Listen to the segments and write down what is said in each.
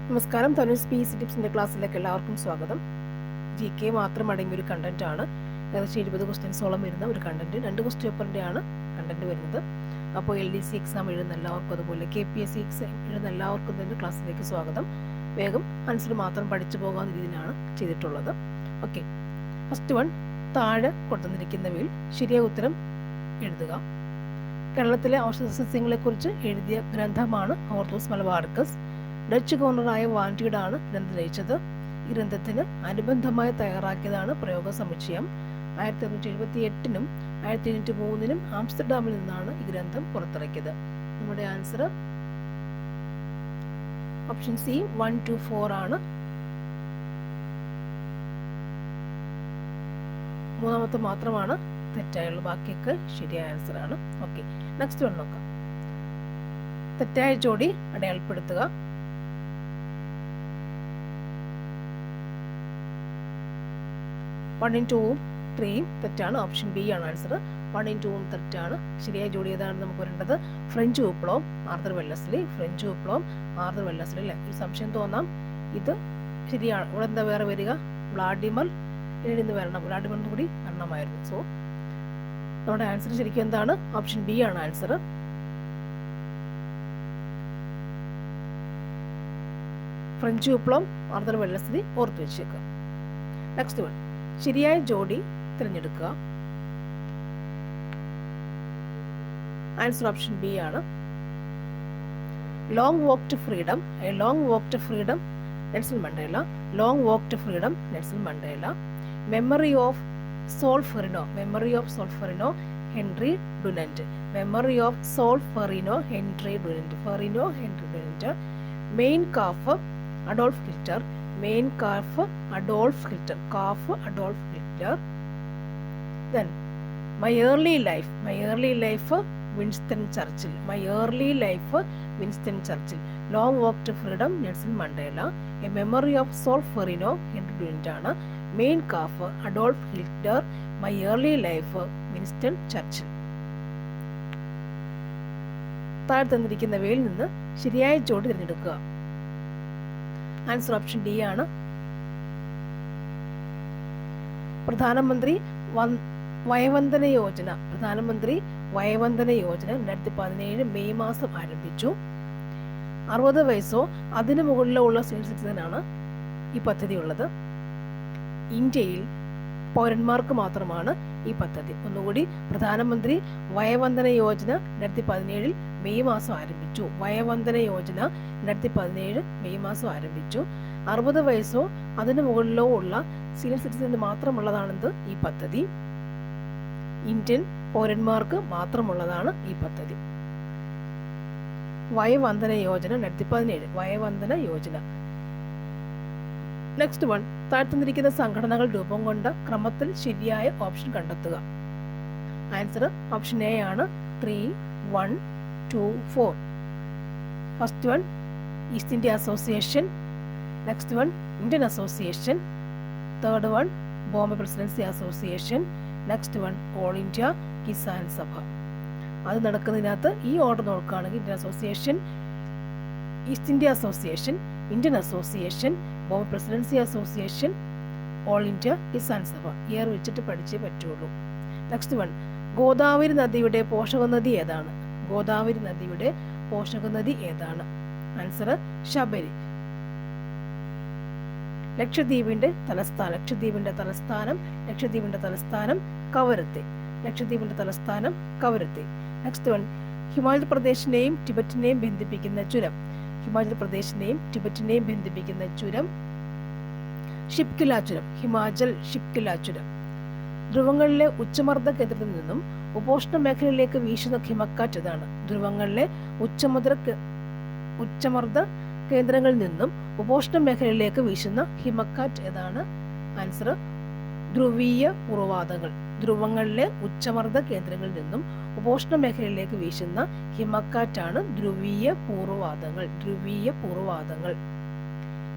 നമസ്കാരം. തനുസ് പി.എസ്.സി ടിപ്സിൻ്റെ ക്ലാസ്സിലേക്ക് എല്ലാവർക്കും സ്വാഗതം. GK മാത്രം അടങ്ങിയ ഒരു കണ്ടന്റ് ആണ്. ഏകദേശം 20 ക്വസ്റ്റ്യൻസോളം വരുന്ന ഒരു കണ്ടന്റ്. 2 ക്വസ്റ്റ്യൻ പേപ്പറിൻ്റെ ആണ് കണ്ടന്റ് വരുന്നത്. അപ്പോൾ LDC എക്സാം എഴുതുന്ന എല്ലാവർക്കും, അതുപോലെ KPSC എക്സാം എഴുതുന്ന എല്ലാവർക്കും തന്നെ ക്ലാസ്സിലേക്ക് സ്വാഗതം. വേഗം ആൻസർ മാത്രം പഠിച്ചു പോകാവുന്ന രീതിയിലാണ് ചെയ്തിട്ടുള്ളത്. ഓക്കെ, ഫസ്റ്റ് വൺ, താഴെ കൊടുത്തിരിക്കുന്നവയിൽ ശരിയായ ഉത്തരം എഴുതുക. കേരളത്തിലെ ഔഷധ സസ്യങ്ങളെക്കുറിച്ച് എഴുതിയ ഗ്രന്ഥമാണ് ഓർത്തോസ് മലബാർക്കസ്. ഡച്ച് ഗവർണറായ വാൻഡ്യൂഡാണ് ഗ്രന്ഥം രചിച്ചത്. ഈ ഗ്രന്ഥത്തിന് അനുബന്ധമായി തയ്യാറാക്കിയതാണ് പ്രയോഗ സമുച്ചയം. 1878 1803 ആംസ്റ്റർഡാമിൽ നിന്നാണ് ഈ ഗ്രന്ഥം പുറത്തിറക്കിയത്. നമ്മുടെ ആൻസർ ഓപ്ഷൻ സി 1, 2, 4 ആണ്. മൂന്നാമത്തെ മാത്രമാണ് തെറ്റായുള്ളൂ, ബാക്കിയൊക്കെ ശരിയായ ആൻസർ ആണ്. ഓക്കെ, നെക്സ്റ്റ് വൺ നോക്കാം. തെറ്റായ ജോഡി അടയാളപ്പെടുത്തുക. 1, 2, 3 തെറ്റാണ്. ഓപ്ഷൻ ബി ആണ് ആൻസർ. 1, 2 തെറ്റാണ്. ശരിയായ ജോഡി ഏതാണ് നമുക്ക് വരേണ്ടത്? ഫ്രഞ്ച് വിപ്ലവം, ആർതർ വെല്ലസ്ലി. ഫ്രഞ്ച് വിപ്ലവം, ആർതർ വെല്ലസ്ലി അല്ലേ? ഒരു സംശയം തോന്നാം, ഇത് ശരിയാണ്. ഇവിടെ എന്താ വേറെ വരിക? വ്ളാഡിമർ നിന്ന് വരണം. വ്ളാഡിമർ കൂടി വരണമായിരുന്നു. സോ നമ്മുടെ ആൻസർ ശരിക്കും എന്താണ്? ഓപ്ഷൻ ബി ആണ് ആൻസർ. ഫ്രഞ്ച് വിപ്ലവം, ആർതർ വെല്ലസ്ലി ഓർത്ത് വെച്ചേക്കുക. നെക്സ്റ്റ് വൺ, ശരിയായ ജോഡി തിരഞ്ഞെടുക്കുക. ആൻസർ ഓപ്ഷൻ ബി ആണ്. Long walk to freedom, a long walk to freedom, Nelson Mandela. Long walk to freedom, Nelson Mandela. Memory of Solferino, memory of Solferino, Henry Dunant. Memory of Solferino, Henry Dunant. ഫെറിനോ, Henry Dunant. Mein Kampf, Adolf Hitler. Mein Kampf, Adolf Hitler. Kampf, Adolf Hitler. Then my early life, my early life, Winston Churchill. My early life, Winston Churchill. Long walk to freedom, Nelson Mandela. A memory of Solferino, Henry Dunant ആണ്. Mein Kampf, Adolf Hitler. My early life, Winston Churchill. താഴെ തന്നിരിക്കുന്നവയിൽ നിന്ന് ശരിയായ ജോഡി തിരഞ്ഞെടുക്കുക. Answer option D ആണ്. പ്രധാനമന്ത്രി വയവന്ദന യോജന, പ്രധാനമന്ത്രി വയവന്ദന യോജന 2017 മെയ് മാസം ആരംഭിച്ചു. 60 വയസ്സോ അതിനു മുകളിലോ ഉള്ള സീനിയർ സിറ്റിസനാണ് ഈ പദ്ധതി ഉള്ളത്. ഇന്ത്യയിൽ പൗരന്മാർക്ക് മാത്രമാണ് ഈ പദ്ധതി. ഒന്നുകൂടി, പ്രധാനമന്ത്രി വയവന്ദന യോജന 2017 മെയ് മാസം ആരംഭിച്ചു. വയവന്ദന യോജന 2017 മെയ് മാസം ആരംഭിച്ചു. 60 വയസ്സോ അതിനു മുകളിലോ ഉള്ള സീനിയർ സിറ്റിസന് മാത്രമുള്ളതാണെന്ന് ഈ പദ്ധതി. ഇന്ത്യൻ പൗരന്മാർക്ക് മാത്രമുള്ളതാണ് ഈ പദ്ധതി. വയവന്ദന യോജന 2017, വയവന്ദന യോജന. നെക്സ്റ്റ് വൺ, താഴ്ത്തുന്നിരിക്കുന്ന സംഘടനകൾ രൂപം കൊണ്ട ക്രമത്തിൽ ശരിയായ ഓപ്ഷൻ കണ്ടെത്തുക. ആൻസർ ഓപ്ഷൻ എ ആണ്. 3, 1, 2, 4. First one, east India association. Next one, Indian association. Third one, Bombay presidency association. Next one, all India Kisan Sabha. അത് നടക്കുന്നതിനകത്ത് ഈ ഓർഡർ നോക്കുകയാണെങ്കിൽ Indian association, east India association, Indian association, Bombay presidency association, all India Kisan Sabha. Year വെച്ചിട്ട് പഠിച്ചേ പറ്റുള്ളൂ. Next one, Godavari നദിയുടെ പോഷക നദി ഏതാണ്? ഗോദാവരി നദിയുടെ പോഷക നദി ഏതാണ്? ആൻസർ ശബരി. ലക്ഷദ്വീപിന്റെ തലസ്ഥാനം, ലക്ഷദ്വീപിന്റെ തലസ്ഥാനം, ലക്ഷദ്വീപിന്റെ തലസ്ഥാനം കവരത്തി. ലക്ഷദ്വീപിന്റെ തലസ്ഥാനം കവരത്തി. നെക്സ്റ്റ് വൺ, ഹിമാചൽ പ്രദേശിനെയും ടിബറ്റിനെയും ബന്ധിപ്പിക്കുന്ന ചുരം. ഹിമാചൽ പ്രദേശിനെയും ടിബറ്റിനെയും ബന്ധിപ്പിക്കുന്ന ചുരം ഷിപ്കില ചുരം. ഹിമാചൽ ഷിപ്കില ചുരം. ധ്രുവങ്ങളിലെ ഉച്ചമർദ്ദ കേന്ദ്രത്തിൽ നിന്നും ഉപോഷ്ണ മേഖലയിലേക്ക് വീശുന്ന ഹിമക്കാറ്റ് ഏതാണ്? ധ്രുവങ്ങളിലെ ഉച്ചമർദ്ദ കേന്ദ്രങ്ങളിൽ നിന്നും ഉപോഷ്ണ മേഖലയിലേക്ക് വീശുന്ന ഹിമക്കാറ്റ് ഏതാണ്? ആൻസർ ധ്രുവീയ പൂർവാതങ്ങൾ. ധ്രുവങ്ങളിലെ ഉച്ചമർദ്ദ കേന്ദ്രങ്ങളിൽ നിന്നും ഉപോഷ്ണ മേഖലയിലേക്ക് വീശുന്ന ഹിമക്കാറ്റാണ് ധ്രുവീയ പൂർവാതങ്ങൾ. ധ്രുവീയ പൂർവാതങ്ങൾ.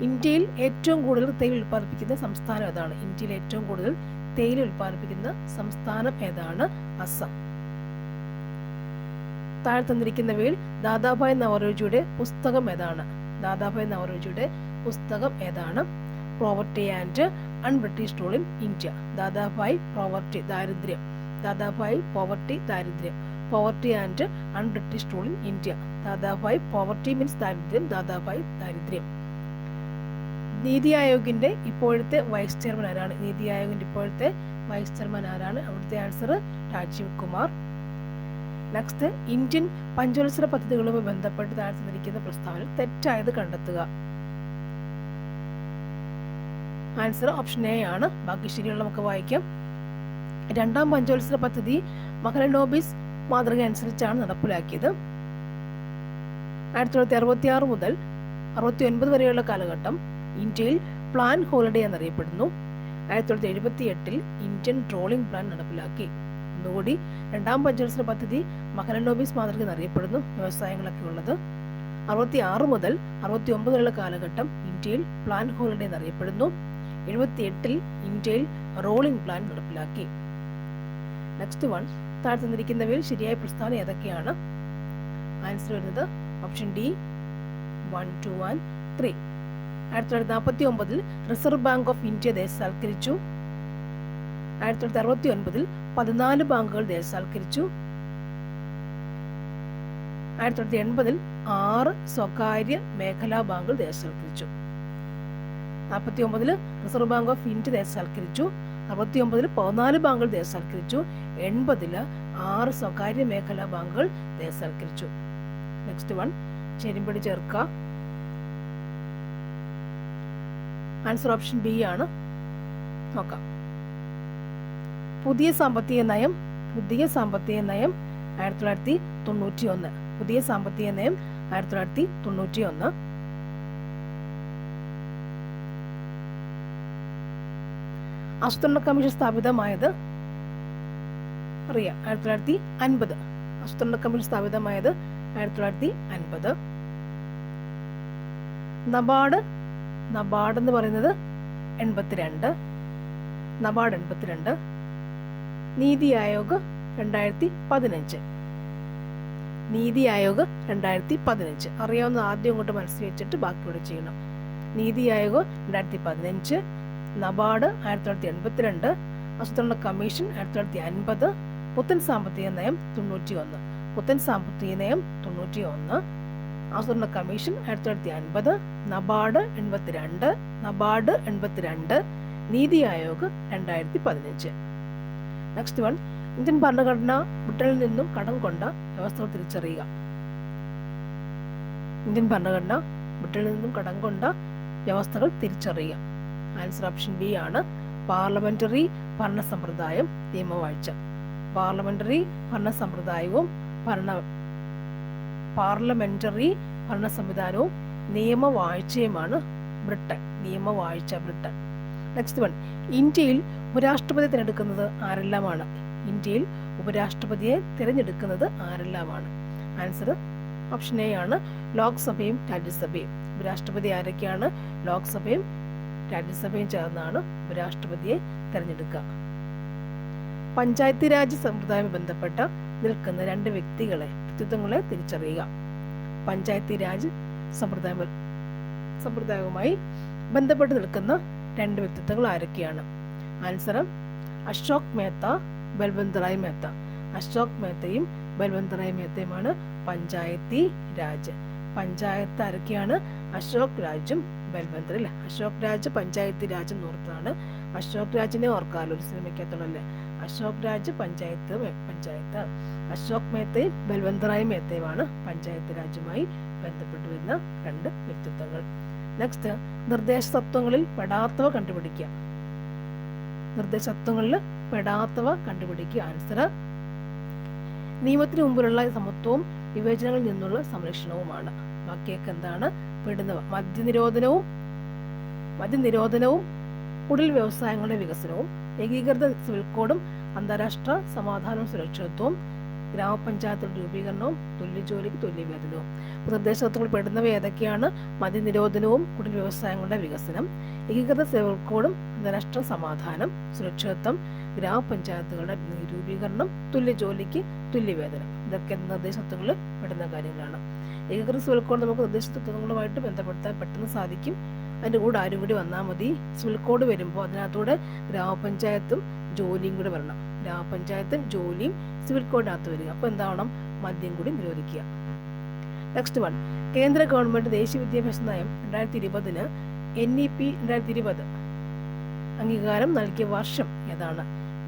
ഇന്ത്യയിൽ ഏറ്റവും കൂടുതൽ തേയില ഉൽപ്പാദിപ്പിക്കുന്ന സംസ്ഥാനം ഏതാണ്? ഇന്ത്യയിൽ ഏറ്റവും കൂടുതൽ തേയില ഉൽപ്പാദിപ്പിക്കുന്ന സംസ്ഥാനം ഏതാണ്? അസം. താഴെ തന്നിരിക്കുന്നവയിൽ ദാദാഭായ് നവറോജിയുടെ പുസ്തകം ഏതാണ്? ദാദാഭായ് നവറോജിയുടെ പുസ്തകം ഏതാണ്? Poverty and un-British rule in India. Dadabhai poverty ദാരിദ്ര്യം, ദാദാഭായ് പോവർട്ടി ദാരിദ്ര്യം, poverty and un-British rule in India. Dadabhai poverty means ദാരിദ്ര്യം, ദാദാഭായ് ദാരിദ്ര്യം. നീതി ആയോഗിന്റെ ഇപ്പോഴത്തെ വൈസ് ചെയർമാൻ ആരാണ്? നീതി ആയോഗിന്റെ ഇപ്പോഴത്തെ വൈസ് ചെയർമാൻ ആരാണ്? അവിടുത്തെ answer Rajeev Kumar. Next, Indian പഞ്ചവത്സര പദ്ധതികളുമായി ബന്ധപ്പെട്ട് താഴെ തന്നിരിക്കുന്ന പ്രസ്താവന തെറ്റായത് കണ്ടെത്തുക. ആൻസർ ഓപ്ഷൻ എ ആണ്. ബാക്കി ശരിയുള്ള നമുക്ക് വായിക്കാം. രണ്ടാം പഞ്ചവത്സര പദ്ധതി മഹലനോബിസ് മാതൃക അനുസരിച്ചാണ് നടപ്പിലാക്കിയത്. 1966 മുതൽ 69 വരെയുള്ള കാലഘട്ടം ഇന്ത്യയിൽ പ്ലാൻ ഹോളിഡേ എന്നറിയപ്പെടുന്നു. 1978 ഇന്ത്യൻ ട്രോളിംഗ് പ്ലാൻ നടപ്പിലാക്കി. ഒന്നുകൂടി, രണ്ടാം പഞ്ചവത്സര പദ്ധതി മഹലനോബിസ് മാതൃക എന്നറിയപ്പെടുന്നു. വ്യവസായങ്ങളൊക്കെ ഉള്ളത്. 66 മുതൽ 69 വരെയുള്ള കാലഘട്ടം ഇന്ത്യയിൽ പ്ലാൻ ഹോളിഡേ എന്നറിയപ്പെടുന്നു. 78 ഇന്ത്യയിൽ റോളിംഗ് പ്ലാൻ നടപ്പിലാക്കി. നെക്സ്റ്റ് വൺ, താഴെ തന്നിരിക്കുന്നവയിൽ ശരിയായ പ്രസ്താവന ഏതൊക്കെയാണ്? ആൻസർ വരുന്നത് option D 1, 2 and 3. 1949 Reserve Bank of India ദേശസാൽക്കരിച്ചു. 1969 14 ബാങ്കുകൾ ദേശസാൽക്കരിച്ചു. 1980 6 സ്വകാര്യ മേഖലാ ബാങ്കുകൾ ദേശസാൽക്കരിച്ചു. 49 റിസർവ് ബാങ്ക് ഓഫ് ഇന്ത്യ ദേശസാൽക്കരിച്ചു. 69 14 ബാങ്കുകൾ ദേശസാൽക്കരിച്ചു. 80 6 സ്വകാര്യ മേഖലാ ബാങ്കുകൾ ദേശസാൽക്കരിച്ചു. നെക്സ്റ്റ് വൺ, ചേരുംപടി ചേർക്കുക. ആൻസർ ഓപ്ഷൻ ബി ആണ്. നോക്കാം. പുതിയ സാമ്പത്തിക നയം 1991. പുതിയ സാമ്പത്തിക നയം 1991. ആസൂത്രണ കമ്മീഷൻ സ്ഥാപിതമായത് അറിയാം, 1950. ആസൂത്രണ കമ്മീഷൻ സ്ഥാപിതമായത് 1950. നബാർഡ് എന്ന് പറയുന്നത് 82. നബാർഡ് 82. നീതി ആയോഗ് 2015. നീതി ആയോഗ് 2015 അറിയാവുന്ന ആദ്യം കൊണ്ട് മനസ്സിൽ വെച്ചിട്ട് ബാക്കിയോടെ ചെയ്യണം. നീതി ആയോഗ് 2015, നബാർഡ് 1982, ആസൂത്രണ കമ്മീഷൻ 1950, പുത്തൻ സാമ്പത്തിക നയം 91. പുത്തൻ സാമ്പത്തിക നയം 91, ആസൂത്രണ commission 1950, NABARD 82, NITI Aayog 2015. Next one, Indian ഭരണഘടന ബ്രിട്ടനിൽ നിന്നും കടം കൊണ്ട വ്യവസ്ഥകൾ തിരിച്ചറിയുക. ഇന്ത്യൻ ഭരണഘടന ബ്രിട്ടനിൽ നിന്നും കടം കൊണ്ട വ്യവസ്ഥകൾ തിരിച്ചറിയുക. ആൻസർ ഓപ്ഷൻ ബി ആണ്. പാർലമെന്ററി ഭരണ സമ്പ്രദായം, നിയമവാഴ്ച. പാർലമെന്ററി ഭരണ സമ്പ്രദായവും പാർലമെന്ററി ഭരണ സംവിധാനവും നിയമവാഴ്ചയുമാണ് ബ്രിട്ടൻ. നിയമവാഴ്ച ബ്രിട്ടൻ. നെക്സ്റ്റ് വൺ, ഇന്ത്യയിൽ ഉപരാഷ്ട്രപതി തിരഞ്ഞെടുക്കുന്നത് ആരെല്ലാമാണ്? ഇന്ത്യയിൽ ഉപരാഷ്ട്രപതിയെ തിരഞ്ഞെടുക്കുന്നത് ആരെല്ലാമാണ്? ആൻസർ ഓപ്ഷൻ എ ആണ്. ലോക്സഭയും രാജ്യസഭയും. ഉപരാഷ്ട്രപതി ആരൊക്കെയാണ്? ലോക്സഭയും രാജ്യസഭയും ചേർന്നാണ് ഉപരാഷ്ട്രപതിയെ തിരഞ്ഞെടുക്കുക. പഞ്ചായത്ത് രാജ് സമ്പ്രദായവുമായി ബന്ധപ്പെട്ട നിൽക്കുന്ന 2 വ്യക്തിത്വങ്ങളെ തിരിച്ചറിയുക. പഞ്ചായത്ത് രാജ് സമ്പ്രദായവുമായി ബന്ധപ്പെട്ട് നിൽക്കുന്ന 2 വ്യക്തിത്വങ്ങൾ ആരൊക്കെയാണ്? ആൻസർ അശോക് മേത്ത, ബൽവന്ത് റായ് മേത്ത. അശോക് മേത്തയും ബൽവന്ത് റായ് മേത്തയുമാണ് പഞ്ചായത്തി രാജ്. പഞ്ചായത്ത് ആരൊക്കെയാണ്? അശോക് രാജും ബൽവന്ത്. അല്ലേ, അശോക് രാജ് പഞ്ചായത്തി രാജ് എന്നോർത്താണ്. അശോക് രാജിനെ ഓർക്കാമല്ലോ, ഒരു സിനിമയ്ക്കകത്തുള്ളല്ലേ. അശോക് രാജ് പഞ്ചായത്ത്. അശോക് മേത്തയും ബൽവന്ത് റായ് മേത്തയുമാണ് പഞ്ചായത്ത് രാജുമായി ബന്ധപ്പെട്ട് വരുന്ന 2 വ്യക്തിത്വങ്ങൾ. നെക്സ്റ്റ്, നിർദ്ദേശ തത്വങ്ങളിൽ പെടാത്തവ കണ്ടുപിടിക്കുക. നിർദ്ദേശത്വങ്ങളിൽ പെടാത്തവ കണ്ടുപിടിക്കുക. ആൻസർ നിയമത്തിന് മുമ്പിലുള്ള സമത്വവും വിവേചനങ്ങളിൽ നിന്നുള്ള സംരക്ഷണവുമാണ്. ബാക്കിയൊക്കെ എന്താണ്? പെടുന്നവ. മദ്യനിരോധനവും കുടിൽ വ്യവസായങ്ങളുടെ വികസനവും, ഏകീകൃത സിവിൽ കോഡും, അന്താരാഷ്ട്ര സമാധാനവും സുരക്ഷിതത്വവും, ഗ്രാമപഞ്ചായത്തുകളുടെ രൂപീകരണവും, തുല്യജോലിക്ക് തുല്യവേതനവും. നിർദ്ദേശതത്വങ്ങൾ പെടുന്നവ ഏതൊക്കെയാണ്? മദ്യനിരോധനവും കുടിൽ വ്യവസായങ്ങളുടെ വികസനം, ഏകീകൃത സിവിൽ കോഡും, അന്താരാഷ്ട്ര സമാധാനം, സുരക്ഷിതത്വം, ഗ്രാമപഞ്ചായത്തുകളുടെ രൂപീകരണം, തുല്യജോലിക്ക് തുല്യവേതനം. ഇതൊക്കെ നിർദ്ദേശതത്വങ്ങളിൽ പെടുന്ന കാര്യങ്ങളാണ്. ഏകീകൃത സിവിൽ കോഡ് നമുക്ക് നിർദ്ദിഷ്ട തത്വങ്ങളുമായിട്ട് ബന്ധപ്പെടുത്താൻ പെട്ടെന്ന് സാധിക്കും. അതിൻ്റെ കൂടെ ആരും കൂടി വന്നാൽ മതി. സിവിൽ കോഡ് വരുമ്പോൾ അതിനകത്തൂടെ ഗ്രാമപഞ്ചായത്തും ജോലിയും കൂടി വരണം. ഗ്രാമപഞ്ചായത്തും ജോലിയും സിവിൽ കോഡിനകത്ത് വരിക. അപ്പോൾ എന്താവണം? മദ്യം കൂടി നിരോധിക്കുക. നെക്സ്റ്റ് വൺ, കേന്ദ്ര ഗവൺമെന്റ് ദേശീയ വിദ്യാഭ്യാസ നയം 2020 NEP 2020 അംഗീകാരം നൽകിയ വർഷം ഏതാണ്?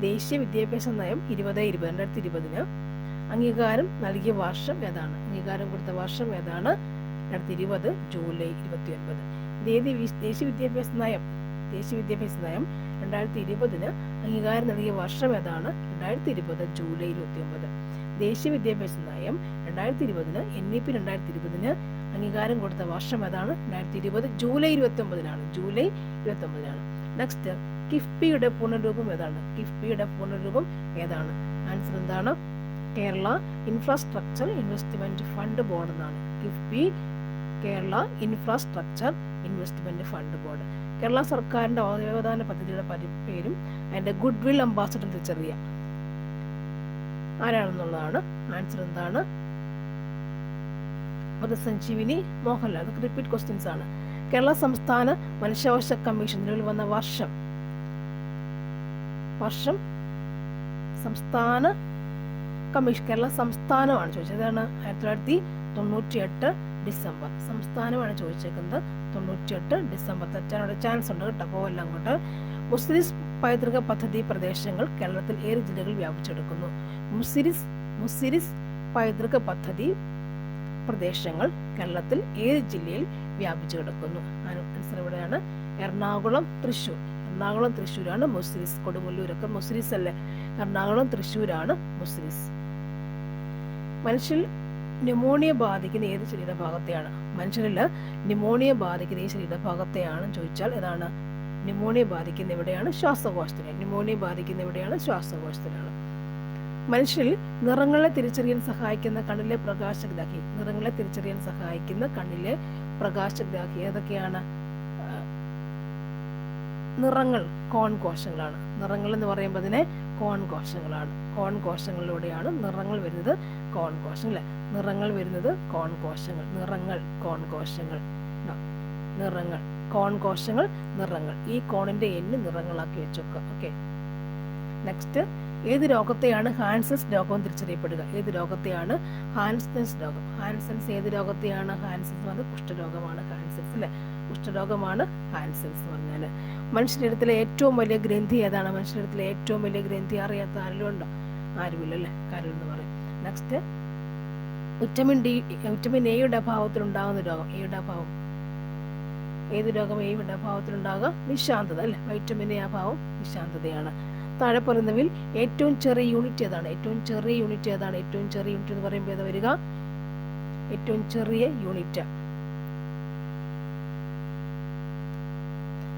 ദേശീയ വിദ്യാഭ്യാസ നയം 2020 അംഗീകാരം നൽകിയ വർഷം ഏതാണ്? അംഗീകാരം കൊടുത്ത വർഷം ഏതാണ്? 2020 ജൂലൈ 29. ദേശീയ വിദ്യാഭ്യാസ നയം 2020 അംഗീകാരം നൽകിയ വർഷം ഏതാണ്? 2020 ജൂലൈ 29. ദേശീയ വിദ്യാഭ്യാസ നയം 2020 NEP 2020 അംഗീകാരം കൊടുത്ത വർഷം ഏതാണ്? 2020 ജൂലൈ 29. ജൂലൈ 29. നെക്സ്റ്റ്, കിഫ്ബിയുടെ പൂർണ്ണരൂപം ഏതാണ്? കിഫ്ബിയുടെ പൂർണ്ണരൂപം ഏതാണ്? ആൻസർ എന്താണ്? Kerala infrastructure investment fund board എന്നാണ്. KIIFB Kerala infrastructure investment fund board. Kerala സർക്കാരിന്റെ അവയവദാന പദ്ധതിയുടെ പേരും അതിന്റെ ഗുഡ് വിൽ അംബാസഡർ തിരിച്ചറിയാം ആരാണെന്നുള്ളതാണ്. ആൻസർ എന്താണ്? സഞ്ജീവിനി മോഹൻലാൽ. അതൊക്കെ റിപ്പീറ്റ് ക്വസ്റ്റ്യൻസ് ആണ്. കേരള സംസ്ഥാന മനുഷ്യാവകാശ കമ്മീഷൻ നിലവിൽ വന്ന വർഷം സംസ്ഥാന കമ്മീഷൻ കേരള സംസ്ഥാനമാണ് ചോദിച്ചത്. ഏതാണ്? 1998 ഡിസംബർ. സംസ്ഥാനമാണ് ചോദിച്ചേക്കുന്നത്. 98 ഡിസംബർ. തെറ്റാനുള്ള ചാൻസ് ഉണ്ട് കേട്ടോ. പോവല്ല അങ്ങോട്ട്. മുസിരിസ് പൈതൃക പദ്ധതി പ്രദേശങ്ങൾ കേരളത്തിൽ 7 ജില്ലകൾ വ്യാപിച്ചെടുക്കുന്നു. മുസിരിസ് പൈതൃക പദ്ധതി പ്രദേശങ്ങൾ കേരളത്തിൽ 7 ജില്ലയിൽ വ്യാപിച്ചു കിടക്കുന്നു. ആൻസർ എവിടെയാണ്? എറണാകുളം, തൃശ്ശൂർ. എറണാകുളം, തൃശ്ശൂരാണ് മുസിരിസ്. കൊടുങ്ങല്ലൂരൊക്കെ മുസിരിസ് അല്ലേ? എറണാകുളം, തൃശ്ശൂരാണ് മുസിരിസ്. മനുഷ്യരിൽ ന്യൂമോണിയ ബാധിക്കുന്ന ഏത് ശരീരഭാഗത്തെയാണ്? മനുഷ്യരിൽ ന്യൂമോണിയ ബാധിക്കുന്ന ഈ ശരീരഭാഗത്തെയാണ് ചോദിച്ചാൽ ഏതാണ്? ന്യൂമോണിയ ബാധിക്കുന്ന എവിടെയാണ്? ശ്വാസകോശത്തിലാണ്. ന്യൂമോണിയ ബാധിക്കുന്ന എവിടെയാണ്? ശ്വാസകോശത്തിലാണ്. മനുഷ്യരിൽ നിറങ്ങളെ തിരിച്ചറിയാൻ സഹായിക്കുന്ന കണ്ണിലെ പ്രകാശഗ്രാഹി. നിറങ്ങളെ തിരിച്ചറിയാൻ സഹായിക്കുന്ന കണ്ണിലെ പ്രകാശഗ്രാഹി ഏതൊക്കെയാണ്? നിറങ്ങൾ കോൺ കോശങ്ങളാണ്. നിറങ്ങൾ എന്ന് പറയുമ്പോൾ അതിനെ കോൺ കോശങ്ങളാണ്. കോൺ കോശങ്ങളിലൂടെയാണ് നിറങ്ങൾ വരുന്നത്. കോൺ കോശങ്ങൾ. നിറങ്ങൾ വരുന്നത് കോൺ കോശങ്ങൾ. നിറങ്ങൾ കോൺ കോശങ്ങൾ. നിറങ്ങൾ കോൺ കോശങ്ങൾ. നിറങ്ങൾ. ഈ കോണിന്റെ എണ്ണ് നിറങ്ങളാക്കി വെച്ചോക്കുക. ഓക്കെ. നെക്സ്റ്റ്, ഏത് രോഗത്തെയാണ് ഹാൻസൻസ് രോഗം തിരിച്ചറിയപ്പെടുക? ഏത് രോഗത്തെയാണ് ഹാൻസൻസ് രോഗം? ഹാൻസൻസ് ഏത് രോഗത്തെയാണ്? ഹാൻസൻസ് പറഞ്ഞാൽ കുഷ്ഠരോഗമാണ്. ഹാൻസൻസ് അല്ലെ? കുഷ്ഠരോഗമാണ് ഹാൻസൻസ് എന്ന് പറഞ്ഞാൽ. മനുഷ്യരിടത്തിലെ ഏറ്റവും വലിയ ഗ്രന്ഥി ഏതാണ്? മനുഷ്യരിടത്തിലെ ഏറ്റവും വലിയ ഗ്രന്ഥി അറിയാത്ത ആരെങ്കിലും ഉണ്ടോ? ആരുമില്ല അല്ലേ? കരൾ എന്ന് പറയും. നെക്സ്റ്റ്, വിറ്റമിൻ എയുടെ അഭാവത്തിൽ ഉണ്ടാകുന്ന രോഗം. എയുടെ അഭാവം ഏത് രോഗം? എയുടെ അഭാവത്തിലുണ്ടാകുക നിശാന്തത അല്ലെ? വൈറ്റമിൻ എ അഭാവം നിശാന്തതയാണ്. താഴെ പറയുന്നവയിൽ ഏറ്റവും ചെറിയ യൂണിറ്റ് ഏതാണ്? ഏറ്റവും ചെറിയ യൂണിറ്റ് ഏതാണ്? ഏറ്റവും ചെറിയ യൂണിറ്റ് എന്ന് പറയുമ്പോൾ ഏതാ വരിക? ഏറ്റവും ചെറിയ യൂണിറ്റ്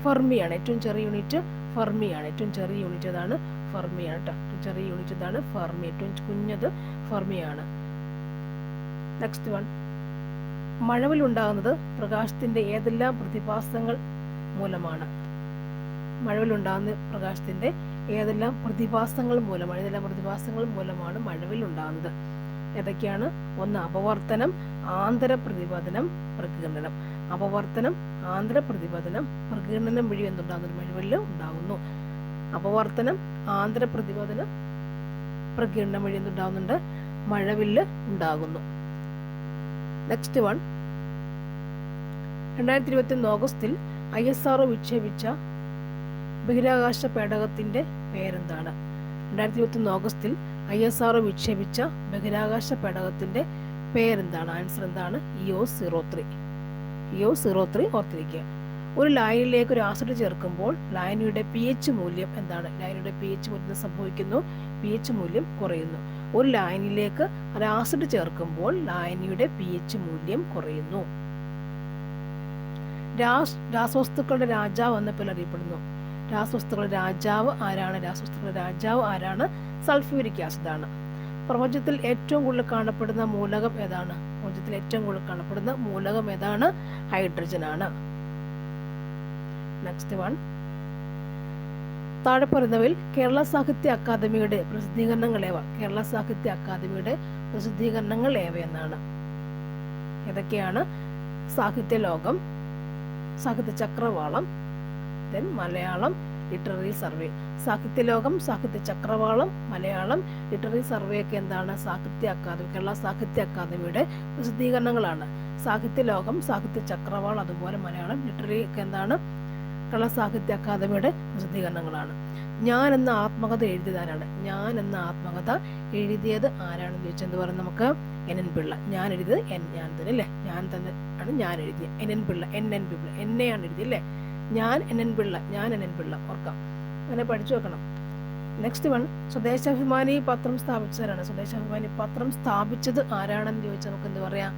ഫെർമിയാണ്. ഏറ്റവും ചെറിയ യൂണിറ്റ് ഫെർമിയാണ്. ഏറ്റവും ചെറിയ യൂണിറ്റ് ഏതാണ്? ഫെർമിയാണ് കേട്ടോ. ഏറ്റവും ചെറിയ യൂണിറ്റ് ഏതാണ്? ഫെർമി. ഏറ്റവും കുഞ്ഞത് ഫെർമിയാണ്. നെക്സ്റ്റ് വൺ, മഴവിലുണ്ടാകുന്നത് പ്രകാശത്തിന്റെ ഏതെല്ലാം പ്രതിഭാസങ്ങൾ മൂലമാണ്? മഴവിലുണ്ടാകുന്ന പ്രകാശത്തിന്റെ ഏതെല്ലാം പ്രതിഭാസങ്ങൾ മൂലമാണ്? ഏതെല്ലാം പ്രതിഭാസങ്ങൾ മൂലമാണ് മഴവിലുണ്ടാകുന്നത്? ഏതൊക്കെയാണ്? ഒന്ന് അപവർത്തനം, ആന്തര പ്രതിപതനം, പ്രകീർണനം. അപവർത്തനം, ആന്തര പ്രതിപതനം, പ്രകീർണനം വഴി എന്തുണ്ടാകുന്നു? മഴവില്ല് ഉണ്ടാകുന്നു. അപവർത്തനം, ആന്തര പ്രതിപതനം, പ്രകീർണനം വഴി എന്തുണ്ടാകുന്നുണ്ട്? മഴവില്ല് ഉണ്ടാകുന്നു. നെക്സ്റ്റ് വൺ, 2021 ഓഗസ്റ്റിൽ ISRO വിക്ഷേപിച്ച ബഹിരാകാശ പേടകത്തിന്റെ പേരെന്താണ്? 2021 ഓഗസ്റ്റിൽ ISRO വിക്ഷേപിച്ച ബഹിരാകാശ പേടകത്തിന്റെ പേരെന്താണ്? ആൻസർ എന്താണ്? EO-03. EO-03 ഓർത്തിരിക്കുക. ഒരു ലായനിലേക്ക് ഒരു ആസിഡ് ചേർക്കുമ്പോൾ ലായനിയുടെ pH മൂല്യം എന്താണ്? ലായനിയുടെ pH മൂല്യം സംഭവിക്കുന്നു, pH മൂല്യം കുറയുന്നു. ഒരു ലായനിലേക്ക് ഒരു ആസിഡ് ചേർക്കുമ്പോൾ ലായനിയുടെ pH മൂല്യം കുറയുന്നു. രാസവസ്തുക്കളുടെ രാജാവ് എന്ന പേരിൽ അറിയപ്പെടുന്നു. രാസവസ്തുക്കളുടെ രാജാവ് ആരാണ്? രാസവസ്തുക്കളുടെ രാജാവ് ആരാണ്? സൾഫ്യൂരിക് ആസിഡ് ആണ്. പ്രപഞ്ചത്തിൽ ഏറ്റവും കൂടുതൽ കാണപ്പെടുന്ന മൂലകം ഏതാണ്? പ്രപഞ്ചത്തിൽ ഏറ്റവും കൂടുതൽ കാണപ്പെടുന്ന മൂലകം ഏതാണ്? ഹൈഡ്രജൻ ആണ്. നെക്സ്റ്റ് വൺ, താഴെ പറയുന്നവയിൽ കേരള സാഹിത്യ അക്കാദമിയുടെ പ്രസിദ്ധീകരണങ്ങൾ ഏവ? കേരള സാഹിത്യ അക്കാദമിയുടെ പ്രസിദ്ധീകരണങ്ങൾ ഏവയെന്നാണ്? ഏതൊക്കെയാണ്? സാഹിത്യലോകം, സാഹിത്യ ചക്രവാളം, ദെൻ മലയാളം ലിറ്റററി സർവേ. സാഹിത്യലോകം, സാഹിത്യ ചക്രവാളം, മലയാളം ലിറ്റററി സർവേ ഒക്കെ എന്താണ്? സാഹിത്യ അക്കാദമി, കേരള സാഹിത്യ അക്കാദമിയുടെ പ്രസിദ്ധീകരണങ്ങളാണ്. സാഹിത്യലോകം, സാഹിത്യ ചക്രവാളം, അതുപോലെ മലയാളം ലിറ്റററി ഒക്കെ എന്താണ്? കേരള സാഹിത്യ അക്കാദമിയുടെ പ്രസിദ്ധീകരണങ്ങളാണ്. ഞാൻ എന്ന ആത്മകഥ എഴുതിയതാരാണ്? ഞാൻ എന്ന ആത്മകഥ എഴുതിയത് ആരാണെന്ന് ചോദിച്ചാൽ എന്ത് പറയും? നമുക്ക് NN പിള്ള. ഞാൻ എഴുതിയത് ഞാൻ തന്നെ അല്ലേ? ഞാൻ തന്നെ ആണ് ഞാൻ എഴുതിയ. NN പിള്ള, എന്നെയാണ് എഴുതിയല്ലേ? ഞാൻ NN പിള്ള ഓർക്കാം, അങ്ങനെ പഠിച്ചു വെക്കണം. നെക്സ്റ്റ് വൺ, സ്വദേശാഭിമാനി പത്രം സ്ഥാപിച്ചവരാണ്. സ്വദേശാഭിമാനി പത്രം സ്ഥാപിച്ചത് ആരാണെന്ന് ചോദിച്ചാൽ നമുക്ക് എന്ത് പറയാം?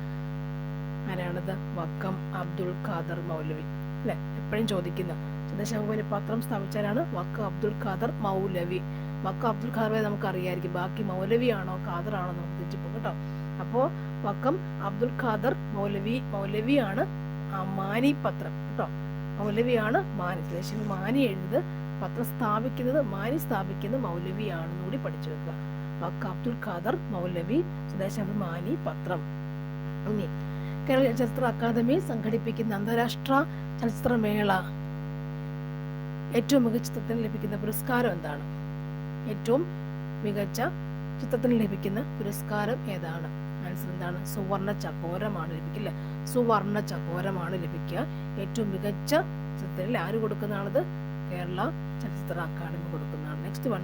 ആരാണത്? വക്കം അബ്ദുൽ ഖാദർ മൗലവി അല്ലെ? എപ്പോഴും ചോദിക്കുന്ന സ്വദേശാഭിമാനി പത്രം സ്ഥാപിച്ചവരാണ് വക്കം അബ്ദുൽ ഖാദർ മൗലവി. വക്കം അബ്ദുൽ ഖാദറെ നമുക്ക് അറിയായിരിക്കും, ബാക്കി മൗലവിയാണോ ഖാദറാണോ നമുക്ക് തെറ്റിപ്പോ കേട്ടോ. അപ്പോ വക്കം അബ്ദുൽ ഖാദർ മൗലവിയാണ് മാനി പത്രം കേട്ടോ. മൗലവിയാണ് മാനി. സ്വദേശാഭിമാനി എഴുതുന്നത്, പത്രം സ്ഥാപിക്കുന്നത്, മാനി സ്ഥാപിക്കുന്നത് മൗലവിയാണെന്ന് കൂടി പഠിച്ചു വെക്കുക. വക്കം അബ്ദുൽ ഖാദർ മൗലവി, സ്വദേശാഭിമാനി പത്രം. ഇനി കേരള ചലച്ചിത്ര അക്കാദമി സംഘടിപ്പിക്കുന്ന അന്താരാഷ്ട്ര ചലച്ചിത്രമേള ഏറ്റവും മികച്ച ചിത്രത്തിന് ലഭിക്കുന്ന പുരസ്കാരം എന്താണ്? ഏറ്റവും മികച്ച ചിത്രത്തിന് ലഭിക്കുന്ന പുരസ്കാരം ഏതാണ്? ആൻസർ എന്താണ്? സുവർണ ചകോരമാണ് ലഭിക്കില്ല. സുവർണ ചകോരമാണ് ലഭിക്കുക. ഏറ്റവും മികച്ച ചിത്രത്തിൽ ആര് കൊടുക്കുന്നതാണത്? കേരള ചലച്ചിത്ര അക്കാദമി കൊടുക്കുന്നതാണ്. നെക്സ്റ്റ് വൺ,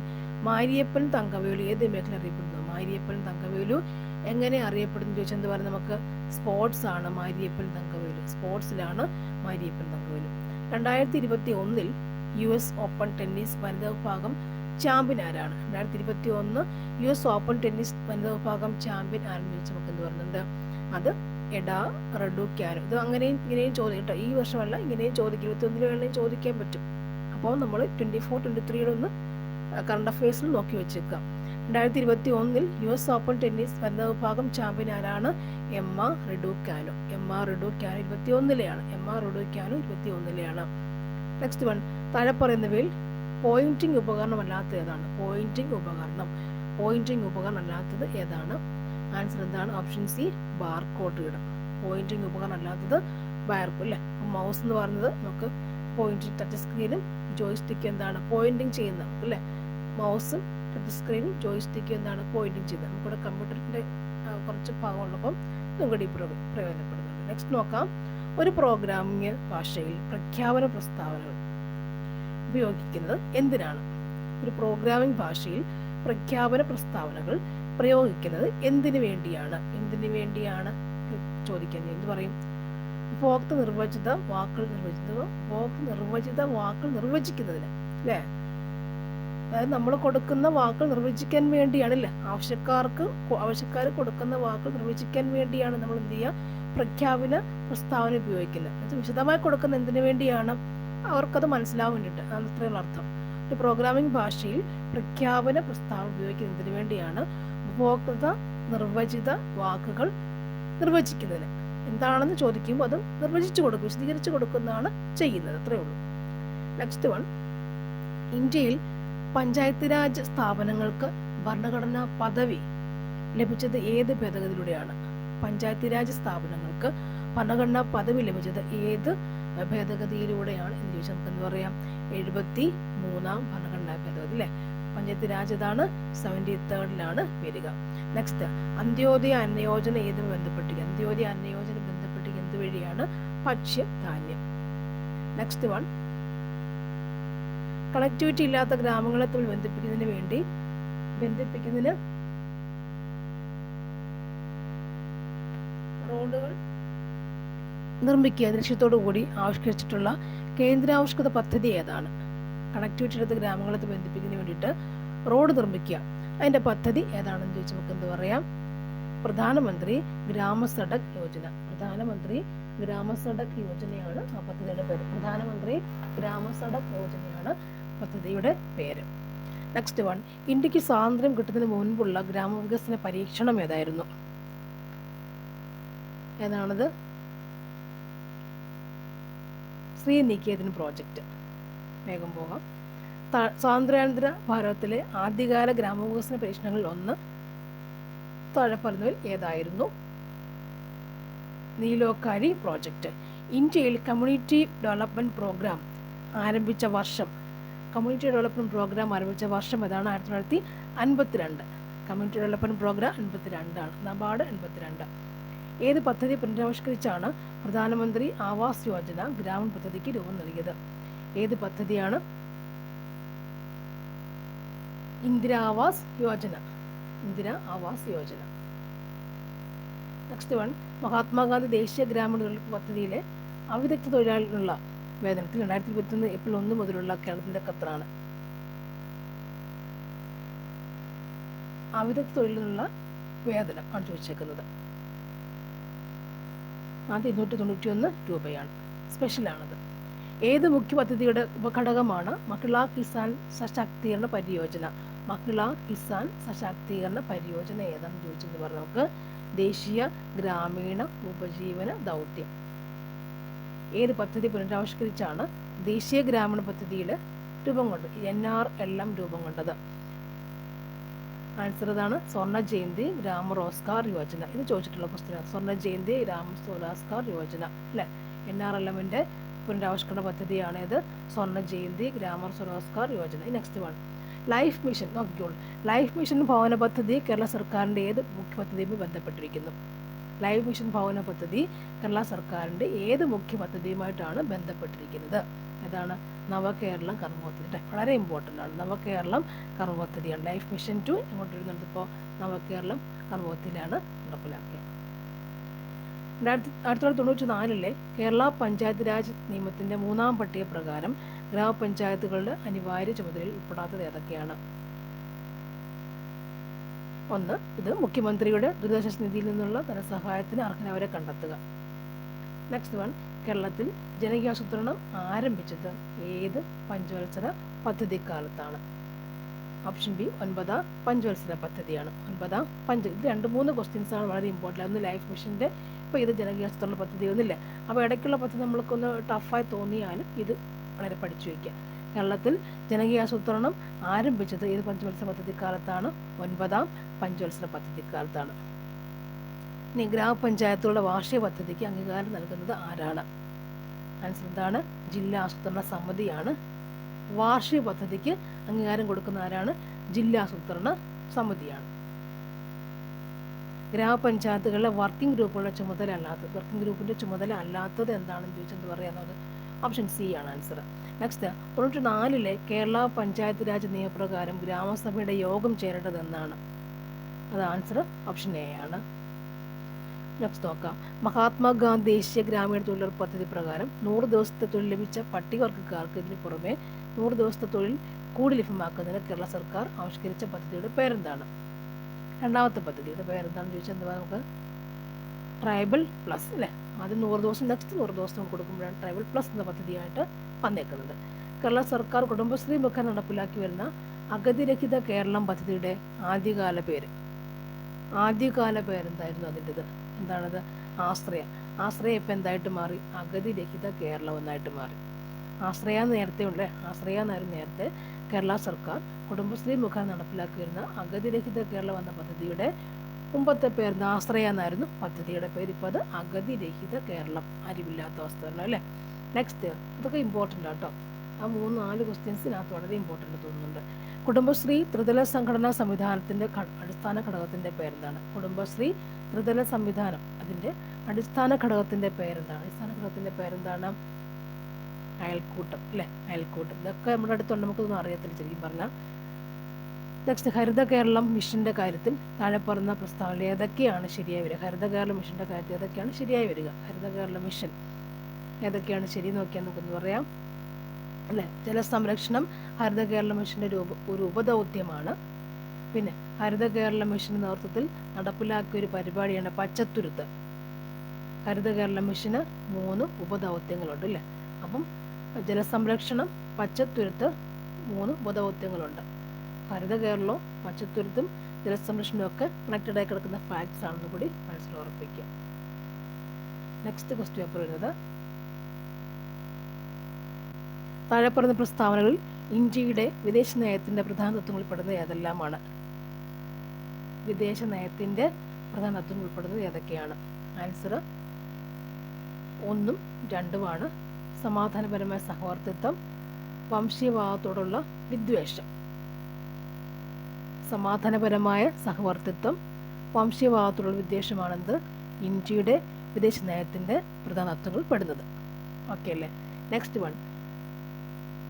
മാരിയപ്പൻ തങ്കവേലു ഏത് മേഖല അറിയപ്പെടുന്നു? മാരിയപ്പൻ തങ്കവേലു എങ്ങനെ അറിയപ്പെടുന്നു ചോദിച്ചാൽ എന്ത് പറയുക? നമുക്ക് സ്പോർട്സ് ആണ് മാരിയപ്പൻ തങ്കവേലു. സ്പോർട്സിലാണ് Mariyappan Thangavelu. 2021 US open tennis വനിതാ വിഭാഗം ചാമ്പ്യൻ ആരാണ്? 2021 US ഓപ്പൺ ടെന്നീസ് വനിതാ വിഭാഗം ചാമ്പ്യൻ ആരെന്ന് ചോദിച്ചാൽ നമുക്ക് എന്ത് പറയുന്നുണ്ട്? അത് എഡാ റഡുക്യാനോ. ഇത് അങ്ങനെയും ഇങ്ങനെയും ചോദിക്കട്ടോ, ഈ വർഷമല്ല, ഇങ്ങനെയും ചോദിക്കും. 21 വേണമെങ്കിൽ ചോദിക്കാൻ പറ്റും. അപ്പോൾ നമ്മൾ 24-23 ഒന്ന് കറണ്ട് അഫയേഴ്സിൽ നോക്കി വെച്ചേക്കാം. 2021 US ഓപ്പൺ ടെന്നീസ് വനിതാ വിഭാഗം ചാമ്പ്യൻ ആരാണ്? എമ്മ റഡുക്യാനോ. 21-ലെയാണ്. നെക്സ്റ്റ് വൺ, താഴെ പറയുന്നവയിൽ പോയിന്റിംഗ് ഉപകരണം അല്ലാത്തത് ഏതാണ്? പോയിന്റിംഗ് ഉപകരണം അല്ലാത്തത് ഏതാണ്? ആൻസർ എന്താണ്? Option C, barcode reader. Pointing ഉപകരണം അല്ലാത്തത് ബാർകോഡ് അല്ലേ? മൗസ് എന്ന് പറയുന്നത് നമുക്ക് പോയിന്റിംഗ്, ടച്ച് സ്ക്രീനും ജോയ്സ്റ്റിക്കും എന്താണ്? പോയിന്റിംഗ് ചെയ്യുന്ന അല്ലേ? മൗസും ടച്ച് സ്ക്രീനും ജോയ്സ്റ്റിക്കും എന്താണ്? പോയിന്റിംഗ് ചെയ്യുന്നത്. നമുക്കിവിടെ കമ്പ്യൂട്ടറിന്റെ കുറച്ച് ഭാഗമുള്ളപ്പം നമുക്ക് പ്രയോജനപ്പെടുന്നുണ്ട്. നെക്സ്റ്റ് നോക്കാം. ഒരു പ്രോഗ്രാമിംഗ് ഭാഷയിൽ പ്രഖ്യാപന പ്രസ്താവനകൾ ഉപയോഗിക്കുന്നത് എന്തിനാണ്? ഒരു പ്രോഗ്രാമിംഗ് ഭാഷയിൽ പ്രഖ്യാപന പ്രസ്താവനകൾ പ്രയോഗിക്കുന്നത് എന്തിനു വേണ്ടിയാണ്? ചോദിക്കുന്നത് എന്ത് പറയും? ഉപഭോക്തൃ നിർവചിത വാക്കുകൾ നിർവചിക്കുന്നതിന് അല്ലേ? അതായത് നമ്മൾ കൊടുക്കുന്ന വാക്കുകൾ നിർവചിക്കാൻ വേണ്ടിയാണല്ലേ? ആവശ്യക്കാർ കൊടുക്കുന്ന വാക്കുകൾ നിർവചിക്കാൻ വേണ്ടിയാണ് നമ്മൾ എന്ത് ചെയ്യുക? പ്രഖ്യാപന പ്രസ്താവന ഉപയോഗിക്കുന്നത്. വിശദമായി കൊടുക്കുന്ന എന്തിനു വേണ്ടിയാണ്? അവർക്കത് മനസ്സിലാവാൻ വേണ്ടിയിട്ട്. അത്രയുള്ള അർത്ഥം. ഒരു പ്രോഗ്രാമിംഗ് ഭാഷയിൽ പ്രഖ്യാപന പ്രസ്താവന ഉപയോഗിക്കുന്നതിന് വേണ്ടിയാണ്. ഉപഭോക്തൃ നിർവചിത വാക്കുകൾ നിർവചിക്കുന്നതിന്. എന്താണെന്ന് ചോദിക്കുമ്പോൾ അത് നിർവചിച്ചു കൊടുക്കും, വിശദീകരിച്ചു കൊടുക്കുന്നതാണ് ചെയ്യുന്നത്. അത്രയേ ഉള്ളൂ. നെക്സ്റ്റ് വൺ, ഇന്ത്യയിൽ പഞ്ചായത്ത് രാജ് സ്ഥാപനങ്ങൾക്ക് ഭരണഘടനാ പദവി ലഭിച്ചത് ഏത് ഭേദഗതിയിലൂടെയാണ്? പഞ്ചായത്ത് രാജ് സ്ഥാപനങ്ങൾക്ക് ഭരണഘടനാ പദവി ലഭിച്ചത് ഏത് ഭേദഗതിയിലൂടെയാണ് എന്ന് ചോദിച്ചാൽ നമുക്ക് എന്താ പറയാം? 73ാം ഭരണഘടനാ ഭേദഗതി അല്ലെ? പഞ്ചായത്ത് രാജ് ഏതാണ്? 73ലാണ് വരിക. നെക്സ്റ്റ്, അന്ത്യോദയ അന്നയോജന ഏതും ബന്ധപ്പെട്ടിരിക്കുക? അന്ത്യോദയ അന്നയോജന ബന്ധപ്പെട്ടിരിക്കുക എന്ത് വഴിയാണ്? ഭക്ഷ്യധാന്യം. നെക്സ്റ്റ് വൺ, കണക്ടിവിറ്റി ഇല്ലാത്ത ഗ്രാമങ്ങളെ തമ്മിൽ ബന്ധിപ്പിക്കുന്നതിന് റോഡുകൾ നിർമ്മിക്കുക ലക്ഷ്യത്തോടു കൂടി ആവിഷ്കരിച്ചിട്ടുള്ള കേന്ദ്രാവിഷ്കൃത പദ്ധതി ഏതാണ്? കണക്ടിവിറ്റി ഇല്ലാത്ത ഗ്രാമങ്ങളെ ബന്ധിപ്പിക്കുന്നതിന് വേണ്ടിയിട്ട് റോഡ് നിർമ്മിക്കുക, അതിന്റെ പദ്ധതി ഏതാണെന്ന് ചോദിച്ചാൽ നമുക്ക് എന്ത് പറയാം? പ്രധാനമന്ത്രി ഗ്രാമ സഡക് യോജന. പ്രധാനമന്ത്രി ഗ്രാമ സഡക് യോജനയാണ് ആ പദ്ധതിയുടെ പേര്. പ്രധാനമന്ത്രി ഗ്രാമ സഡക് യോജനയാണ് പദ്ധതിയുടെ പേര്. നെക്സ്റ്റ് വൺ, ഇന്ത്യക്ക് സ്വാതന്ത്ര്യം കിട്ടുന്നതിന് മുൻപുള്ള ഗ്രാമവികസന പരീക്ഷണം ഏതായിരുന്നു? ഏതാണത്? ശ്രീനികേതൻ പ്രോജക്റ്റ്. വേഗം പോകാം. സ്വാതന്ത്ര്യാനന്തര ഭാരതത്തിലെ ആദ്യകാല ഗ്രാമവികസന പരീക്ഷണങ്ങളിൽ ഒന്ന് താഴെ പറഞ്ഞതിൽ ഏതായിരുന്നു? നീലോക്കാരി പ്രോജക്റ്റ്. ഇന്ത്യയിൽ കമ്മ്യൂണിറ്റി ഡെവലപ്മെൻറ്റ് പ്രോഗ്രാം ആരംഭിച്ച വർഷം ഏതാണ്? 1952. Community development programme 52 NABARD 82. ഏത് പദ്ധതി പുനരാവിഷ്കരിച്ചാണ് പ്രധാനമന്ത്രി ആവാസ് യോജന ഗ്രാമീൺ പദ്ധതിക്ക് രൂപം നൽകിയത്? ഏത് പദ്ധതിയാണ്? ഇന്ദിര ആവാസ് യോജന. നെക്സ്റ്റ് വൺ, മഹാത്മാഗാന്ധി ദേശീയ ഗ്രാമീണ തൊഴിലുറപ്പ് പദ്ധതിയിലെ അവിദഗ്ധ തൊഴിലാളികളുള്ള വേതനത്തിൽ 2021 ഏപ്രിൽ 1 മുതലുള്ള കേരളത്തിന്റെ കത്താണ്. അവിദഗ്ധ തൊഴിലിനുള്ള വേതനം ആണ് ചോദിച്ചേക്കുന്നത്. അത് 291 രൂപയാണ്. സ്പെഷ്യലാണത്. ഏത് മുഖ്യ പദ്ധതിയുടെ ഉപഘടകമാണ് മഹിളാ കിസാൻ സശാക്തീകരണ പരിയോജന? ഏതാണെന്ന് ചോദിച്ചെന്ന് പറഞ്ഞാൽ നമുക്ക് ദേശീയ ഗ്രാമീണ ഉപജീവന ദൗത്യം. ഏത് പദ്ധതി പുനരാവിഷ്കരിച്ചാണ് ദേശീയ ഗ്രാമീണ പദ്ധതിയിൽ രൂപം കൊണ്ടത്? NRLM രൂപം കൊണ്ടത്. ആൻസർ ഇതാണ്, സ്വർണ്ണ ജയന്തി ഗ്രാമ റോസ്ഗാർ യോജന. ഇത് ചോദിച്ചിട്ടുള്ള പുസ്തകം സ്വർണ്ണ ജയന്തി ഗ്രാമ റോസ്ഗാർ യോജന അല്ലേ. NRLMന്റെ പുനരാവിഷ്കരണ പദ്ധതിയാണ് ഇത്, സ്വർണ്ണ ജയന്തി ഗ്രാമ Rozgar Yojana. Next one, life mission. നോക്കിക്കോളൂ, ലൈഫ് മിഷൻ ഭവന പദ്ധതി കേരള സർക്കാരിൻ്റെ ഏത് മുഖ്യ പദ്ധതിയുമായി ബന്ധപ്പെട്ടിരിക്കുന്നു? ലൈഫ് മിഷൻ ഭവന പദ്ധതി കേരള സർക്കാരിൻ്റെ ഏത് മുഖ്യ പദ്ധതിയുമായിട്ടാണ് ബന്ധപ്പെട്ടിരിക്കുന്നത്? ഏതാണ്? നവകേരളം കർമ്മ പദ്ധതി. വളരെ ഇമ്പോർട്ടൻ്റ് ആണ്. നവകേരളം കർമ്മ പദ്ധതിയാണ്. ലൈഫ് മിഷൻ 2 എങ്ങോട്ട് വരുന്നുണ്ട്? ഇപ്പോൾ നവകേരളം കർമ്മ പദ്ധതിയിലാണ് നടപ്പിലാക്കിയത്. 1994 കേരള പഞ്ചായത്ത് രാജ് നിയമത്തിൻ്റെ 3ാം പട്ടിക പ്രകാരം ഗ്രാമപഞ്ചായത്തുകളുടെ അനിവാര്യ ചുമതലയിൽ ഉൾപ്പെടാത്തത് ഏതൊക്കെയാണ്? 1, ഇത് മുഖ്യമന്ത്രിയുടെ ദുരിതാശ്വാസ നിധിയിൽ നിന്നുള്ള ധനസഹായത്തിന് അർഹരായവരെ കണ്ടെത്തുക. നെക്സ്റ്റ് വൺ, കേരളത്തിൽ ജനകീയാസൂത്രണം ആരംഭിച്ചത് ഏത് പഞ്ചവത്സര പദ്ധതി കാലത്താണ്? ഓപ്ഷൻ ബി 9ാം പഞ്ചവത്സര പദ്ധതിയാണ്. 9ാം ഇത് 2-3 ക്വസ്റ്റ്യൻസ് ആണ് വളരെ ഇമ്പോർട്ടൻ്റ്. ഒന്ന് ലൈഫ് മിഷൻ്റെ, ഇപ്പോൾ ഇത് ജനകീയാസൂത്രണ പദ്ധതി ഒന്നില്ലേ. അപ്പോൾ ഇടയ്ക്കുള്ള പദ്ധതി നമ്മൾക്കൊന്ന് ടഫായി തോന്നിയാലും ഇത് വളരെ പഠിച്ചു വയ്ക്കുക. കേരളത്തിൽ ജനകീയാസൂത്രണം ആരംഭിച്ചത് ഏത് പഞ്ചവത്സര പദ്ധതി കാലത്താണ്? 9ാം പഞ്ചവത്സര പദ്ധതി കാലത്താണ്. ഇനി ഗ്രാമപഞ്ചായത്തുകളുടെ വാർഷിക പദ്ധതിക്ക് അംഗീകാരം നൽകുന്നത് ആരാണ്? ആൻസർ എന്താണ്? ജില്ലാ ആസൂത്രണ സമിതിയാണ്. വാർഷിക പദ്ധതിക്ക് അംഗീകാരം കൊടുക്കുന്ന ആരാണ്? ജില്ലാ ആസൂത്രണ സമിതിയാണ്. ഗ്രാമപഞ്ചായത്തുകളിലെ വർക്കിംഗ് ഗ്രൂപ്പിന്റെ ചുമതല അല്ലാത്തത് എന്താണെന്ന് ചോദിച്ചെന്ത് പറയാന്നത്? ഓപ്ഷൻ സി ആണ് ആൻസർ. നെക്സ്റ്റ്, 94 കേരള പഞ്ചായത്ത് രാജ് നിയമപ്രകാരം ഗ്രാമസഭയുടെ യോഗം ചേരേണ്ടത് എന്നാണ്? അത് ആൻസർ ഓപ്ഷൻ എ ആണ്. നെക്സ്റ്റ് നോക്കാം, മഹാത്മാഗാന്ധി ദേശീയ ഗ്രാമീണ തൊഴിലുറപ്പ് പദ്ധതി പ്രകാരം 100 ദിവസത്തെ തൊഴിൽ ലഭിച്ച പട്ടികവർഗക്കാർക്ക് ഇതിന് പുറമെ 100 ദിവസത്തെ തൊഴിൽ കൂടി ലഭ്യമാക്കുന്നതിന് കേരള സർക്കാർ ആവിഷ്കരിച്ച പദ്ധതിയുടെ പേരെന്താണ്? 2ാമത്തെ പദ്ധതിയുടെ പേരെന്താണെന്ന് ചോദിച്ചാൽ എന്താ? നമുക്ക് ട്രൈബൽ പ്ലസ് അല്ലേ. ആദ്യം 100 ദിവസം, നെക്സ്റ്റ് 100 ദിവസം കൊടുക്കുമ്പോഴാണ് ട്രൈബൽ പ്ലസ് എന്ന പദ്ധതിയായിട്ട് വന്നേക്കുന്നത്. കേരള സർക്കാർ കുടുംബശ്രീ മുഖേന നടപ്പിലാക്കി വരുന്ന അഗതിരഹിത കേരളം പദ്ധതിയുടെ ആദ്യകാല പേരെന്തായിരുന്നു? അതിൻ്റെത് എന്താണത്? ആശ്രയ ഇപ്പം എന്തായിട്ട് മാറി? അഗതിരഹിത കേരളം എന്നായിട്ട് മാറി. ആശ്രയ എന്നായിരുന്നു നേരത്തെ കേരള സർക്കാർ കുടുംബശ്രീ മുഖേന നടപ്പിലാക്കി വരുന്ന അഗതിരഹിത കേരളം എന്ന പദ്ധതിയുടെ മുമ്പത്തെ പേര് ആശ്രയ എന്നായിരുന്നു പദ്ധതിയുടെ പേര്. ഇപ്പോൾ അത് അഗതിരഹിത കേരളം, അരിവില്ലാത്ത അവസ്ഥ അല്ലേ. നെക്സ്റ്റ്, അതൊക്കെ ഇമ്പോർട്ടൻ്റ് ആട്ടോ. ആ 3-4 ക്വസ്റ്റ്യൻസിനകത്ത് വളരെ ഇമ്പോർട്ടൻ്റ് തോന്നുന്നുണ്ട്. കുടുംബശ്രീ ത്രിതല സംഘടനാ സംവിധാനത്തിൻ്റെ അടിസ്ഥാന ഘടകത്തിൻ്റെ പേരെന്താണ്? കുടുംബശ്രീ ത്രിതല സംവിധാനം, അതിൻ്റെ അടിസ്ഥാന ഘടകത്തിൻ്റെ പേരെന്താണ്? അയൽക്കൂട്ടം അല്ലേ. അയൽക്കൂട്ടം ഇതൊക്കെ നമ്മുടെ അടുത്തുണ്ട്, നമുക്കൊന്നും അറിയത്തില്ല ശരിക്കും പറഞ്ഞാൽ. നെക്സ്റ്റ്, ഹരിത കേരളം മിഷൻ്റെ കാര്യത്തിൽ താഴെ പറഞ്ഞ പ്രസ്താവന ഏതൊക്കെയാണ് ശരിയായി വരിക? ഹരിത കേരളം മിഷൻ്റെ കാര്യത്തിൽ ഏതൊക്കെയാണ് ശരിയായി വരിക? ഹരിത കേരള മിഷൻ ഏതൊക്കെയാണ് ശരി നോക്കിയാൽ നമുക്കൊന്ന് പറയാം അല്ലേ. ജലസംരക്ഷണം ഹരിത കേരള മിഷൻ്റെ ഒരു ഉപദൗത്യമാണ്. പിന്നെ ഹരിത കേരള മിഷൻ്റെ നേതൃത്വത്തിൽ നടപ്പിലാക്കിയ ഒരു പരിപാടിയാണ് പച്ചത്തുരുത്ത്. ഹരിത കേരള മിഷന് 3 ഉപദൗത്യങ്ങളുണ്ട് അല്ലേ. അപ്പം ജലസംരക്ഷണം, പച്ചത്തുരുത്ത്, 3 ഉപദൗത്യങ്ങളുണ്ട്. ഹരിത കേരളവും പച്ചത്തുരുത്തും ജലസംരക്ഷണവും ഒക്കെ കണക്റ്റഡ് ആയി കിടക്കുന്ന ഫാക്ട്സ് ആണെന്ന് കൂടി മനസ്സിൽ ഉറപ്പിക്കുക. നെക്സ്റ്റ് ക്വസ്റ്റ്യൻ പേപ്പർ വരുന്നത്, താഴെ പറഞ്ഞ പ്രസ്താവനകളിൽ ഇന്ത്യയുടെ വിദേശ നയത്തിൻ്റെ പ്രധാന തത്വങ്ങൾ ഉൾപ്പെടുന്നത് ഏതെല്ലാമാണ്? വിദേശ നയത്തിൻ്റെ പ്രധാന തത്വങ്ങൾ ഉൾപ്പെടുന്നത് ഏതൊക്കെയാണ്? ആൻസർ 1ഉം 2ഉമാണ്. സമാധാനപരമായ സഹവർത്തിത്വം, വംശീയവാദത്തോടുള്ള വിദ്വേഷം. സമാധാനപരമായ സഹവർത്തിത്വം, വംശീയവാദത്തോടുള്ള വിദ്വേഷമാണെന്ത് ഇന്ത്യയുടെ വിദേശ നയത്തിൻ്റെ പ്രധാന തത്വങ്ങൾ പെടുന്നത്. ഓക്കെ അല്ലേ? നെക്സ്റ്റ് വൺ,